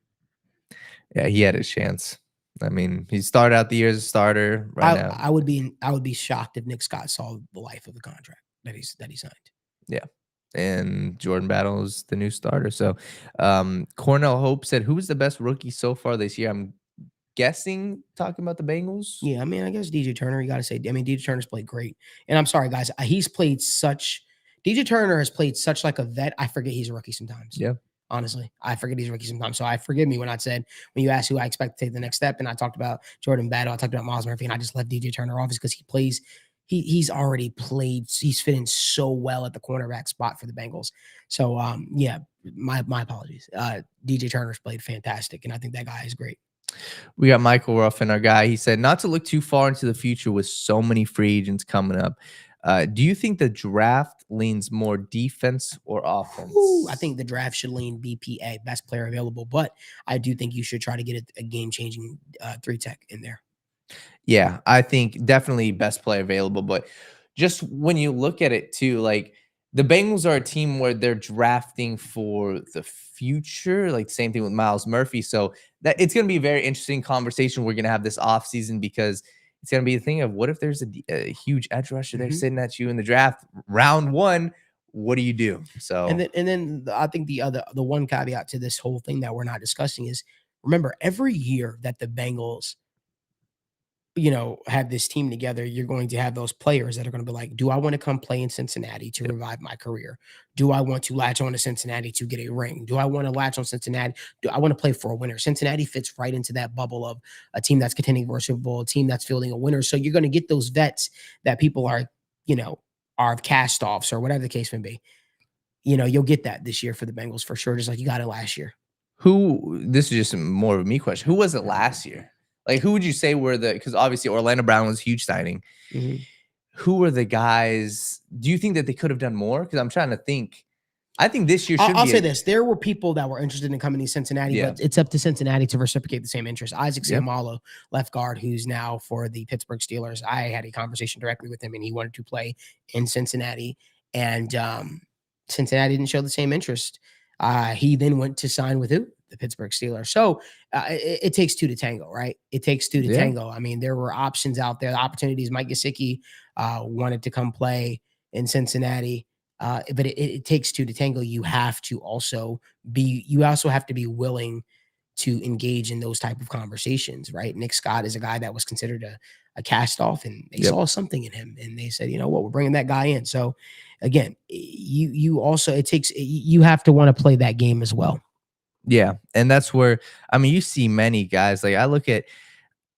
Yeah, he had his chance. I mean, he started out the year as a starter. Now, I would be shocked if Nick Scott saw the life of the contract that he signed. Yeah. And Jordan Battle is the new starter. So Cornell Hope said, who was the best rookie so far this year? I'm guessing talking about the Bengals. Yeah, I mean, I guess DJ Turner, you got to say, I mean, DJ Turner's played great. And I'm sorry, guys, DJ Turner has played such like a vet. I forget he's a rookie sometimes. Yeah. Honestly, I forget he's a rookie sometimes. So I forgive me when you asked who I expect to take the next step, and I talked about Jordan Battle, I talked about Miles Murphy, and I just left DJ Turner off because he's already played. He's fit in so well at the cornerback spot for the Bengals. So yeah, my apologies. DJ Turner's played fantastic, and I think that guy is great. We got Michael Ruffin, our guy. He said, not to look too far into the future with so many free agents coming up. Do you think the draft leans more defense or offense? I think the draft should lean BPA, best player available, but I do think you should try to get a game-changing 3-tech in there. Yeah, I think definitely best player available, but just when you look at it too, like the Bengals are a team where they're drafting for the future, like same thing with Miles Murphy. So that it's going to be a very interesting conversation we're going to have this offseason because it's going to be the thing of what if there's a huge edge rusher there sitting at you in the draft round 1, what do you do? So and then I think the one caveat to this whole thing that we're not discussing is remember every year that the Bengals have this team together, you're going to have those players that are going to be like, do I want to come play in Cincinnati to revive my career? Do I want to latch on to Cincinnati to get a ring? Do I want to latch on Cincinnati? Do I want to play for a winner? Cincinnati fits right into that bubble of a team that's contending for a Super Bowl, a team that's fielding a winner. So you're going to get those vets that people are cast offs or whatever the case may be. You'll get that this year for the Bengals for sure, just like you got it last year. This is just more of a me question. Who was it last year? Like, who would you say were because obviously Orlando Brown was a huge signing. Mm-hmm. Who were the guys? Do you think that they could have done more? Because I'm trying to think. I think this year I'll say this. There were people that were interested in coming to Cincinnati, but it's up to Cincinnati to reciprocate the same interest. Isaac Seumalo, left guard, who's now for the Pittsburgh Steelers. I had a conversation directly with him, and he wanted to play in Cincinnati. And Cincinnati didn't show the same interest. He then went to sign with who? the Pittsburgh Steelers. So it takes two to tango, right? It takes two to Yeah. tango. I mean, there were options out there, the opportunities. Mike Gesicki wanted to come play in Cincinnati. But it takes two to tango. You have to also you also have to be willing to engage in those type of conversations, right? Nick Scott is a guy that was considered a cast off, and they Yep. saw something in him, and they said, you know what, we're bringing that guy in. So again, you also you have to want to play that game as well. Yeah. And that's where, I mean, you see many guys, like I look at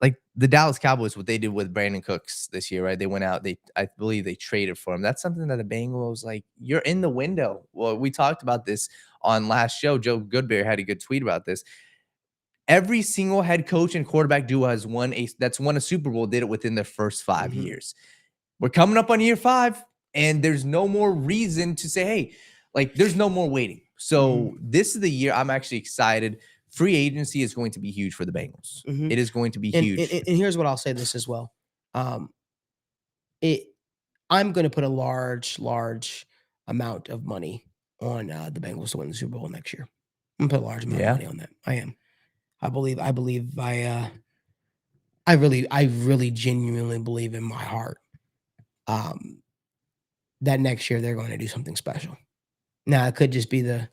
like the Dallas Cowboys, what they did with Brandon Cooks this year, right? They went out, I believe they traded for him. That's something that the Bengals, like, you're in the window. Well, we talked about this on last show. Joe Goodberry had a good tweet about this. Every single head coach and quarterback duo that's won a Super Bowl did it within their first 5 years. We're coming up on year 5, and there's no more reason to say, hey, like, there's no more waiting. So this is the year I'm actually excited. Free agency is going to be huge for the Bengals. It is going to be huge. And here's what I'll say this as well. I'm going to put a large amount of money on the Bengals to win the Super Bowl next year. I'm gonna put a large amount of money on that. I am. I really genuinely believe in my heart that next year they're going to do something special. Now it could just be the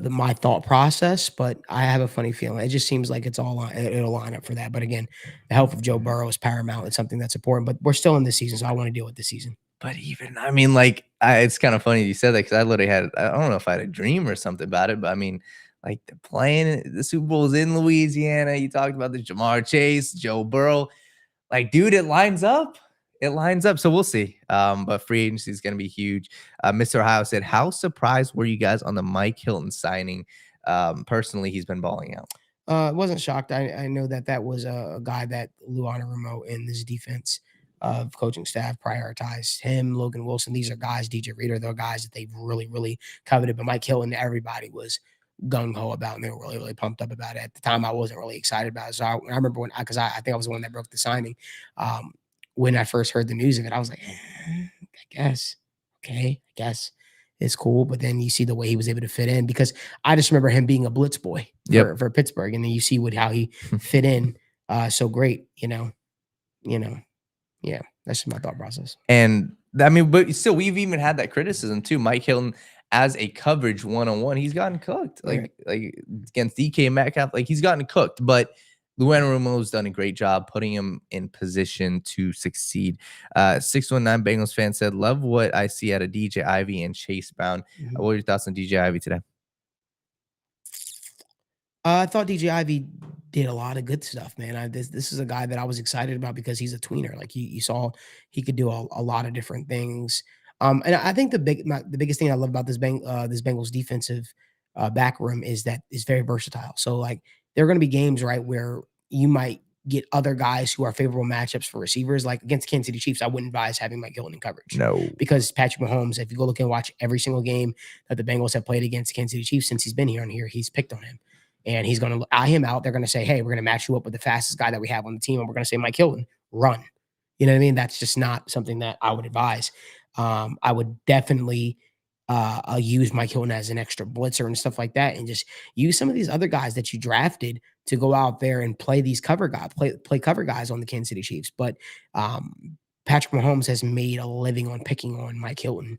my thought process, but I have a funny feeling. It just seems like it'll line up for that. But again, the health of Joe Burrow is paramount. It's something that's important. But we're still in this season, so I want to deal with this season. But even, I mean, like, it's kind of funny you said that, because I literally I don't know if I had a dream or something about it, but I mean, like, they're playing the Super Bowl's in Louisiana. You talked about the Jamar Chase, Joe Burrow. Like, dude, it lines up. It lines up. So we'll see. But free agency is going to be huge. Mr. Ohio said, how surprised were you guys on the Mike Hilton signing? Personally, he's been balling out. Wasn't shocked. I know that was a guy that Lou Anarumo in this defense of coaching staff prioritized him. Logan Wilson, these are guys. DJ Reader, they're guys that they've really coveted. But Mike Hilton, everybody was gung ho about, and they were really pumped up about it. At the time, I wasn't really excited about it. So I remember because I think I was the one that broke the signing. When I first heard the news of it, I was like, I guess, okay, I guess it's cool. But then you see the way he was able to fit in, because I just remember him being a blitz boy for Pittsburgh, and then you see how he fit in so great. Yeah, that's just my thought process. And I mean, but still, we've even had that criticism too. Mike Hilton as a coverage one-on-one, he's gotten cooked. Like against DK Metcalf, like, he's gotten cooked. But Lou Anarumo's done a great job putting him in position to succeed. 619 Bengals fan said, love what I see out of DJ Ivy and Chase Brown. What are your thoughts on DJ Ivy today? I thought DJ Ivy did a lot of good stuff, man. This is a guy that I was excited about because he's a tweener. Like, you saw he could do a lot of different things. And I think the biggest thing I love about this Bengals defensive back room is that it's very versatile. So, like, there are going to be games, right, where you might get other guys who are favorable matchups for receivers. Like against Kansas City Chiefs, I wouldn't advise having Mike Hilton in coverage. No. Because Patrick Mahomes, if you go look and watch every single game that the Bengals have played against Kansas City Chiefs since he's been here, he's picked on him. And he's going to eye him out. They're going to say, hey, we're going to match you up with the fastest guy that we have on the team. And we're going to say, Mike Hilton, run. You know what I mean? That's just not something that I would advise. I would definitely use Mike Hilton as an extra blitzer and stuff like that. And just use some of these other guys that you drafted to go out there and play these cover guys, play cover guys on the Kansas City Chiefs. But Patrick Mahomes has made a living on picking on Mike Hilton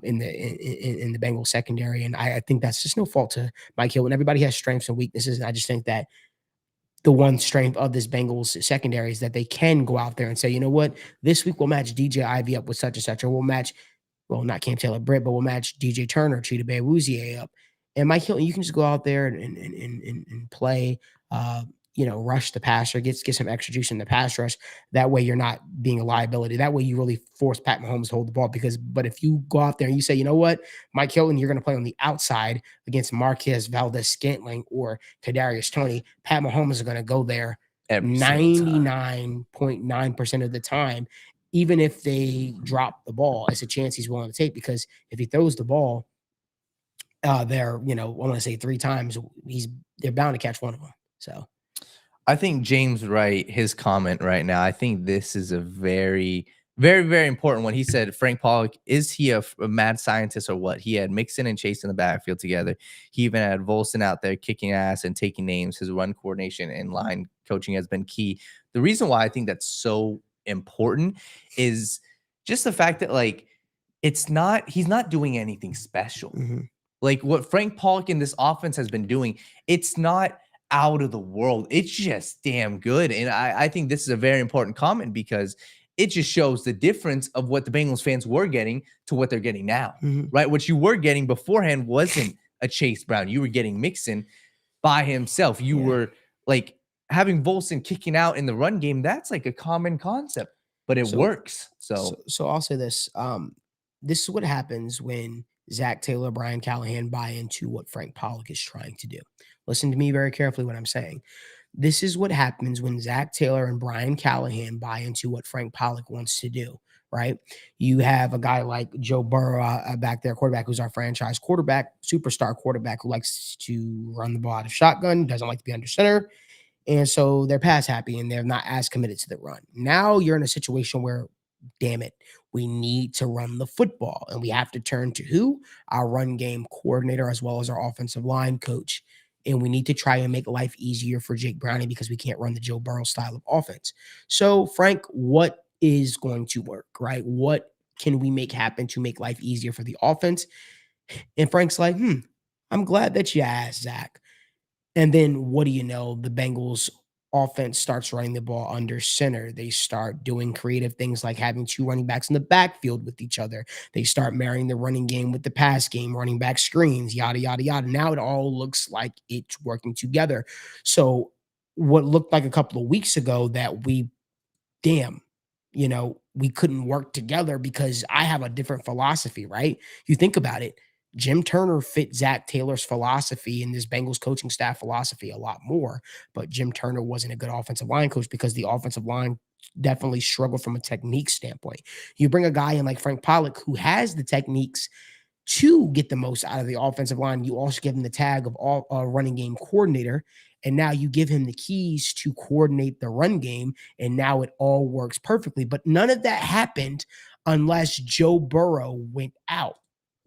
in the Bengals secondary. And I think that's just no fault to Mike Hilton. Everybody has strengths and weaknesses. And I just think that the one strength of this Bengals secondary is that they can go out there and say, you know what, this week we'll match DJ Ivy up with such and such, or we'll match, well, not Cam Taylor-Britt, but we'll match DJ Turner, Cheetah Bay Awuzie up. And Mike Hilton, you can just go out there and play, rush the passer, get some extra juice in the pass rush. That way you're not being a liability. That way you really force Pat Mahomes to hold the ball. But if you go out there and you say, you know what, Mike Hilton, you're going to play on the outside against Marquez Valdez-Scantling or Kadarius Toney, Pat Mahomes is going to go there 99.9% of the time. Even if they drop the ball, it's a chance he's willing to take, because if he throws the ball there, I want to say 3 times, they're bound to catch one of them. So I think James Wright, his comment right now, I think this is a very, Very, very important when he said Frank Pollock, is he a mad scientist or what? He had Mixon and Chase in the backfield together. He even had Volson out there kicking ass and taking names. His run coordination and line coaching has been key. The reason why I think that's so important is just the fact that, like, he's not doing anything special. Mhm. Like what Frank Pollock in this offense has been doing, it's not out of the world. It's just damn good. And I think this is a very important comment because it just shows the difference of what the Bengals fans were getting to what they're getting now, Mhm. right? What you were getting beforehand wasn't a Chase Brown. You were getting Mixon by himself. You Yeah. were like having Volson kicking out in the run game. That's like a common concept, but it So works. so I'll say this. This is what happens when Zach Taylor, Brian Callahan buy into what Frank Pollock is trying to do. Listen to me very carefully what I'm saying. This is what happens when Zach Taylor and Brian Callahan buy into what Frank Pollock wants to do, right? You have a guy like Joe Burrow back there, quarterback, who's our franchise quarterback, superstar quarterback who likes to run the ball out of shotgun, doesn't like to be under center. And so they're pass happy and they're not as committed to the run. Now you're in a situation where, damn it, we need to run the football. And we have to turn to who? Our run game coordinator, as well as our offensive line coach. And we need to try and make life easier for Jake Browning because we can't run the Joe Burrow style of offense. So, Frank, what is going to work, right? What can we make happen to make life easier for the offense? And Frank's like, I'm glad that you asked, Zach. And then what do you know? The Bengals offense starts running the ball under center. They start doing creative things like having two running backs in the backfield with each other. They start marrying the running game with the pass game, running back screens, yada, yada, yada. Now it all looks like it's working together. So what looked like a couple of weeks ago that damn, we couldn't work together because I have a different philosophy, right? You think about it. Jim Turner fit Zach Taylor's philosophy and this Bengals coaching staff philosophy a lot more, but Jim Turner wasn't a good offensive line coach because the offensive line definitely struggled from a technique standpoint. You bring a guy in like Frank Pollock who has the techniques to get the most out of the offensive line. You also give him the tag of all running game coordinator, and now you give him the keys to coordinate the run game, and now it all works perfectly. But none of that happened unless Joe Burrow went out,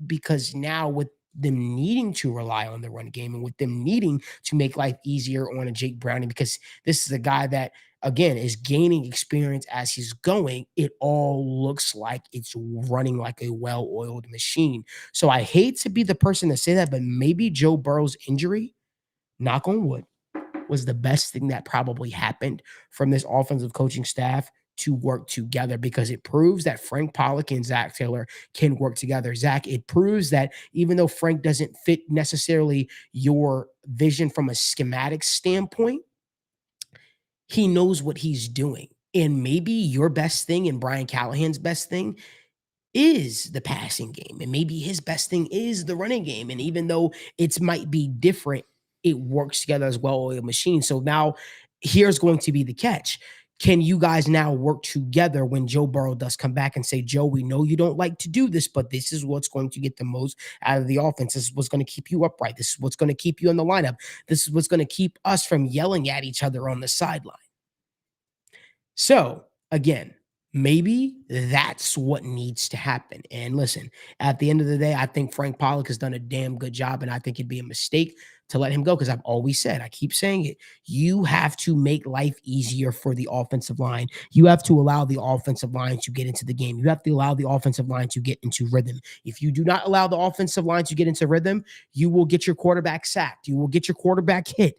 because now with them needing to rely on the run game and with them needing to make life easier on a Jake Browning, because this is a guy that again is gaining experience as he's going, it all looks like it's running like a well-oiled machine. So I hate to be the person to say that, but maybe Joe Burrow's injury, knock on wood, was the best thing that probably happened from this offensive coaching staff to work together, because it proves that Frank Pollock and Zach Taylor can work together. Zach, it proves that even though Frank doesn't fit necessarily your vision from a schematic standpoint, he knows what he's doing. And maybe your best thing and Brian Callahan's best thing is the passing game. And maybe his best thing is the running game. And even though it might be different, it works together as well as a machine. So now here's going to be the catch. Can you guys now work together when Joe Burrow does come back and say, Joe, we know you don't like to do this, but this is what's going to get the most out of the offense. This is what's going to keep you upright. This is what's going to keep you in the lineup. This is what's going to keep us from yelling at each other on the sideline. So again, maybe that's what needs to happen. And listen, at the end of the day, I think Frank Pollock has done a damn good job, and I think it'd be a mistake to let him go, because I've always said, I keep saying it, you have to make life easier for the offensive line. You have to allow the offensive line to get into the game. You have to allow the offensive line to get into rhythm. If you do not allow the offensive line to get into rhythm, you will get your quarterback sacked. You will get your quarterback hit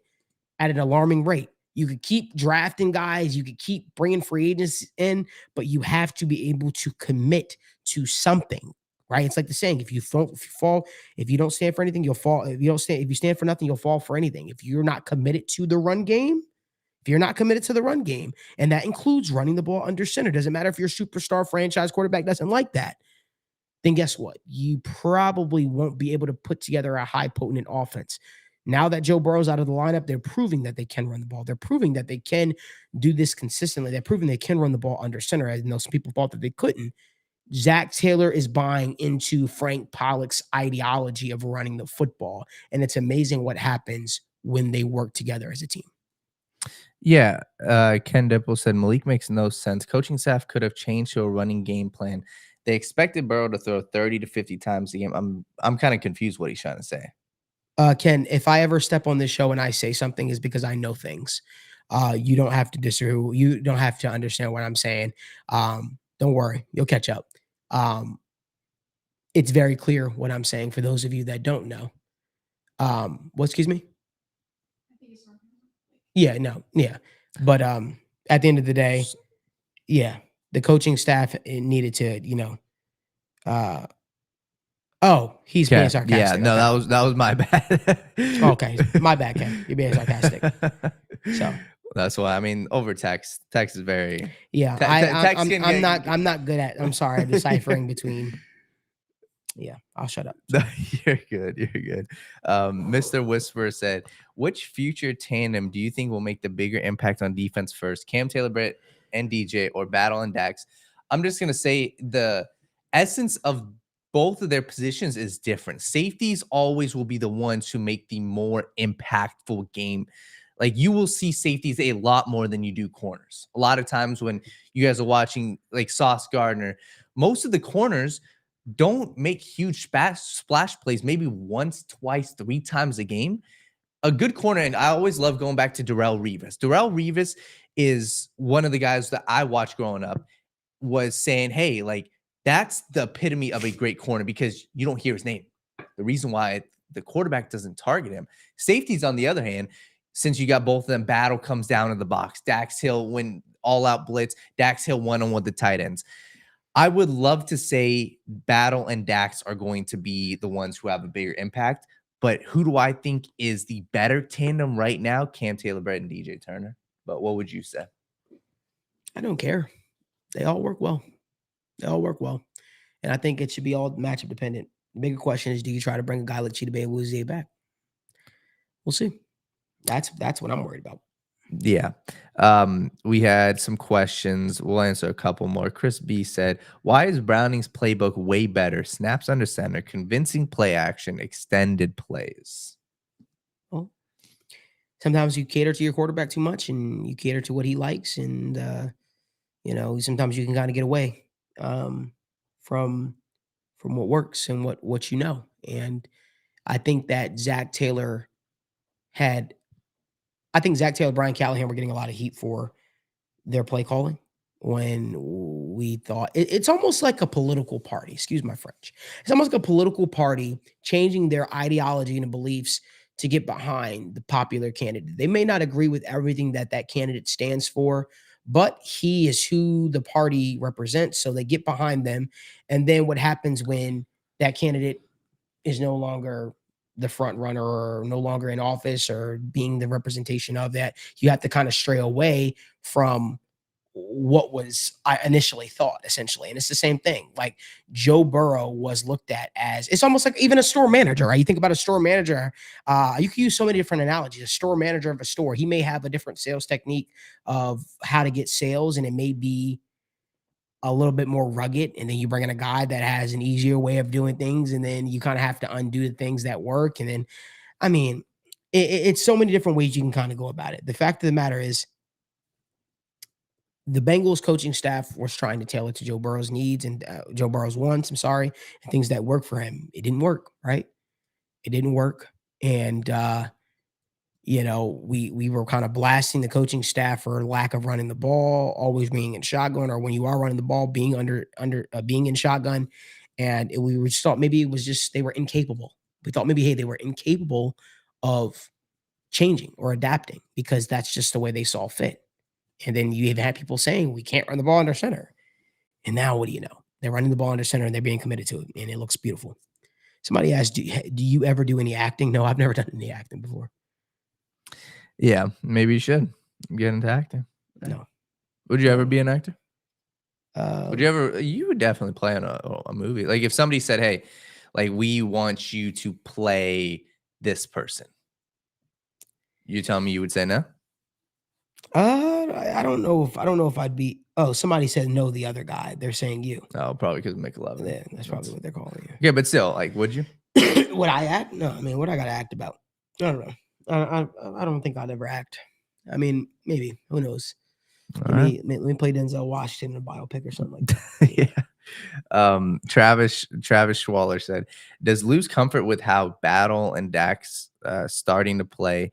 at an alarming rate. You could keep drafting guys, you could keep bringing free agents in, but you have to be able to commit to something, right? It's like the saying: if you fall, if you don't stand for anything, you'll fall. If you stand for nothing, you'll fall for anything. If you're not committed to the run game, if you're not committed to the run game, and that includes running the ball under center, doesn't matter if your superstar franchise quarterback doesn't like that, then guess what? You probably won't be able to put together a high potent offense. Now that Joe Burrow's out of the lineup, they're proving that they can run the ball. They're proving that they can do this consistently. They're proving they can run the ball under center. I know some people thought that they couldn't. Zach Taylor is buying into Frank Pollock's ideology of running the football. And it's amazing what happens when they work together as a team. Yeah, Ken Dipple said Malik makes no sense. Coaching staff could have changed to a running game plan. They expected Burrow to throw 30 to 50 times a game. I'm kind of confused what he's trying to say. Ken, if I ever step on this show and I say something is because I know things. You don't have to disagree. You don't have to understand what I'm saying. Don't worry, you'll catch up. Um, it's very clear what I'm saying for those of you that don't know. What? Excuse me. Yeah, no, yeah, but at the end of the day, yeah, the coaching staff needed to, uh, oh, he's being Okay. Yeah. sarcastic. No, Okay, that was my bad. okay, my bad, Ken. You're being sarcastic. So That's why I mean over text. Text is very yeah, text can get. I'm not good at. I'm sorry, deciphering between. Yeah, I'll shut up. No, you're good. You're good. Mr. Whisperer said, which future tandem do you think will make the bigger impact on defense first? Cam Taylor Britt and DJ or Battle and Dax? I'm just gonna say the essence of both of their positions is different. Safeties always will be the ones who make the more impactful game. Like you will see safeties a lot more than you do corners. A lot of times when you guys are watching like Sauce Gardner, most of the corners don't make huge splash plays maybe once, twice, three times a game. A good corner, and I always love going back to Darrelle Revis. Darrelle Revis is one of the guys that I watched growing up was saying, hey, like that's the epitome of a great corner because you don't hear his name. The reason why the quarterback doesn't target him. Safeties, on the other hand, since you got both of them, Battle comes down in the box. Dax Hill, when all out blitz, Dax Hill one-on-one with the tight ends. I would love to say Battle and Dax are going to be the ones who have a bigger impact, but who do I think is the better tandem right now? Cam Taylor Britt and DJ Turner. But what would you say? I don't care. They all work well. They all work well, and I think it should be all matchup dependent. The bigger question is, do you try to bring a guy like Cheetah Bay Awuzie back? We'll see. That's what I'm worried about. Yeah. We had some questions. We'll answer a couple more. Chris B said, why is Browning's playbook way better? Snaps under center, convincing play action, extended plays. Well, sometimes you cater to your quarterback too much and you cater to what he likes. And, sometimes you can kind of get away from what works and what you know. And I think that Zach Taylor, Brian Callahan were getting a lot of heat for their play calling when we thought it's almost like a political party. Excuse my French. It's almost like a political party changing their ideology and beliefs to get behind the popular candidate. They may not agree with everything that candidate stands for, but he is who the party represents. So they get behind them. And then what happens when that candidate is no longer the front runner or no longer in office or being the representation of that, you have to kind of stray away from what was I initially thought, essentially. And it's the same thing. Like Joe Burrow was looked at as, it's almost like even a store manager, right? You think about a store manager, you can use so many different analogies. A store manager of a store, he may have a different sales technique of how to get sales, and it may be a little bit more rugged, and then you bring in a guy that has an easier way of doing things, and then you kind of have to undo the things that work. And then, I mean, it's so many different ways you can kind of go about it. The fact of the matter is, the Bengals coaching staff was trying to tailor to Joe Burrow's needs and Joe Burrow's wants. I'm sorry, and things that work for him. It didn't work, right? It didn't work, and we were kind of blasting the coaching staff for lack of running the ball, always being in shotgun, or when you are running the ball, being being in shotgun. And we just thought maybe it was just they were incapable. We thought maybe, hey, they were incapable of changing or adapting because that's just the way they saw fit. And then you even had people saying we can't run the ball under center. And now what do you know? They're running the ball under center and they're being committed to it, and it looks beautiful. Somebody asked, do you ever do any acting? No, I've never done any acting before. Yeah, maybe you should get into acting. No. Would you ever be an actor? Would you ever? You would definitely play in a movie. Like if somebody said, "Hey, like we want you to play this person," you tell me you would say no. I don't know if I'd be. Oh, somebody said no. The other guy, they're saying you. Oh, probably because Make Love. Yeah, that's probably what they're calling you. Yeah, but still, like, would you? Would I act? No, I mean, what I got to act about? I don't know. I don't think I'd ever act. I mean, maybe. Who knows? All right. Let me play Denzel Washington in a biopic or something like that. Yeah. Travis Schwaller said, "Does lose comfort with how Battle and Dax starting to play?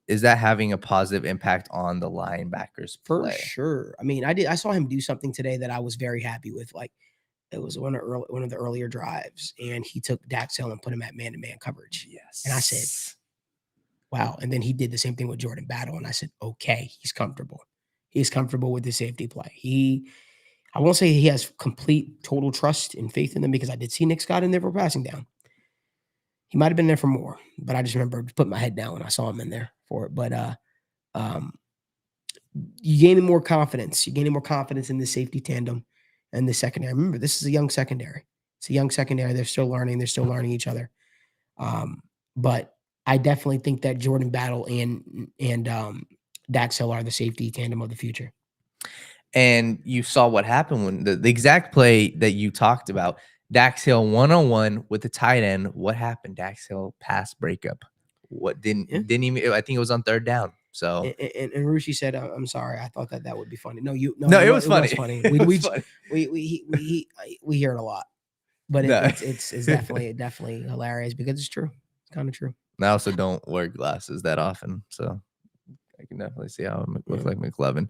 Is that having a positive impact on the linebackers For play?" sure. I mean, I saw him do something today that I was very happy with. Like it was one of the earlier drives, and he took Dax Hill and put him at man-to-man coverage. And I said, Yes. wow. And then he did the same thing with Jordan Battle. And I said, okay, he's comfortable. He's comfortable with the safety play. I won't say he has complete, total trust and faith in them because I did see Nick Scott in there for passing down. He might have been there for more, but I just remember putting my head down when I saw him in there for it. But um, you gaining more confidence. You're gaining more confidence in the safety tandem and the secondary. Remember, this is a young secondary. It's a young secondary. They're still learning. They're still learning each other. But I definitely think that Jordan Battle and Dax Hill are the safety tandem of the future. And you saw what happened when the exact play that you talked about, Dax Hill 1-on-1 with the tight end. What happened? Dax Hill pass breakup. What didn't even, I think it was on third down. So And Rushi said, "I'm sorry. I thought that would be funny." No, no, it was it funny. was funny. It was funny. We hear it a lot, but No. it's definitely hilarious because it's true. It's kind of true. I also don't wear glasses that often, so I can definitely see how I look like McLovin.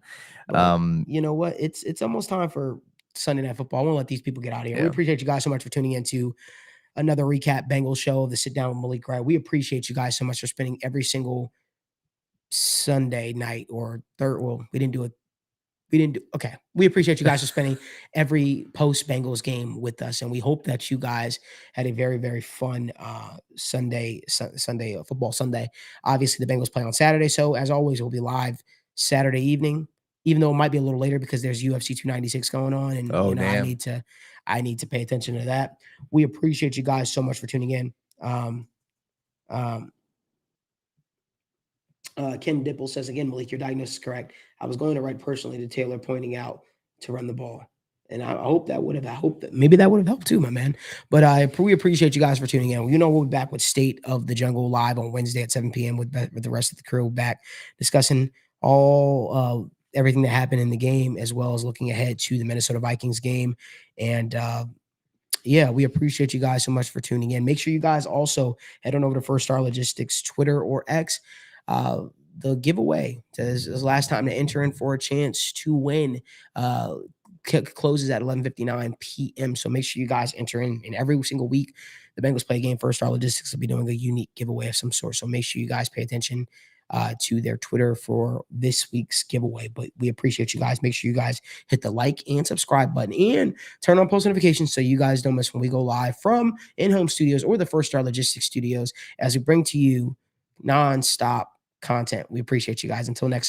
You know what? It's almost time for Sunday Night Football. I want to let these people get out of here. We Yeah. appreciate you guys so much for tuning in to another recap Bengals show of the Sit Down with Malik Wright. We appreciate you guys so much for spending every single Sunday night or third. Well, we didn't do it. Okay. We appreciate you guys for spending every post Bengals game with us. And we hope that you guys had a very, very fun Sunday football Sunday. Obviously, the Bengals play on Saturday. So as always, we'll be live Saturday evening, even though it might be a little later because there's UFC 296 going on. And Oh, you know, damn. I need to pay attention to that. We appreciate you guys so much for tuning in. Ken Dipple says again, Malik, your diagnosis is correct. I was going to write personally to Taylor pointing out to run the ball. And I hope that maybe that would have helped too, my man. But we appreciate you guys for tuning in. You know, we'll be back with State of the Jungle live on Wednesday at 7 p.m. with the rest of the crew back discussing all everything that happened in the game, as well as looking ahead to the Minnesota Vikings game. And yeah, we appreciate you guys so much for tuning in. Make sure you guys also head on over to First Star Logistics, Twitter or X. The giveaway is last time to enter in for a chance to win closes at 11:59 p.m. So make sure you guys enter in. And every single week, the Bengals play a game. First Star Logistics will be doing a unique giveaway of some sort. So make sure you guys pay attention to their Twitter for this week's giveaway. But we appreciate you guys. Make sure you guys hit the like and subscribe button and turn on post notifications so you guys don't miss when we go live from in-home studios or the First Star Logistics studios as we bring to you nonstop content. We appreciate you guys. Until next time.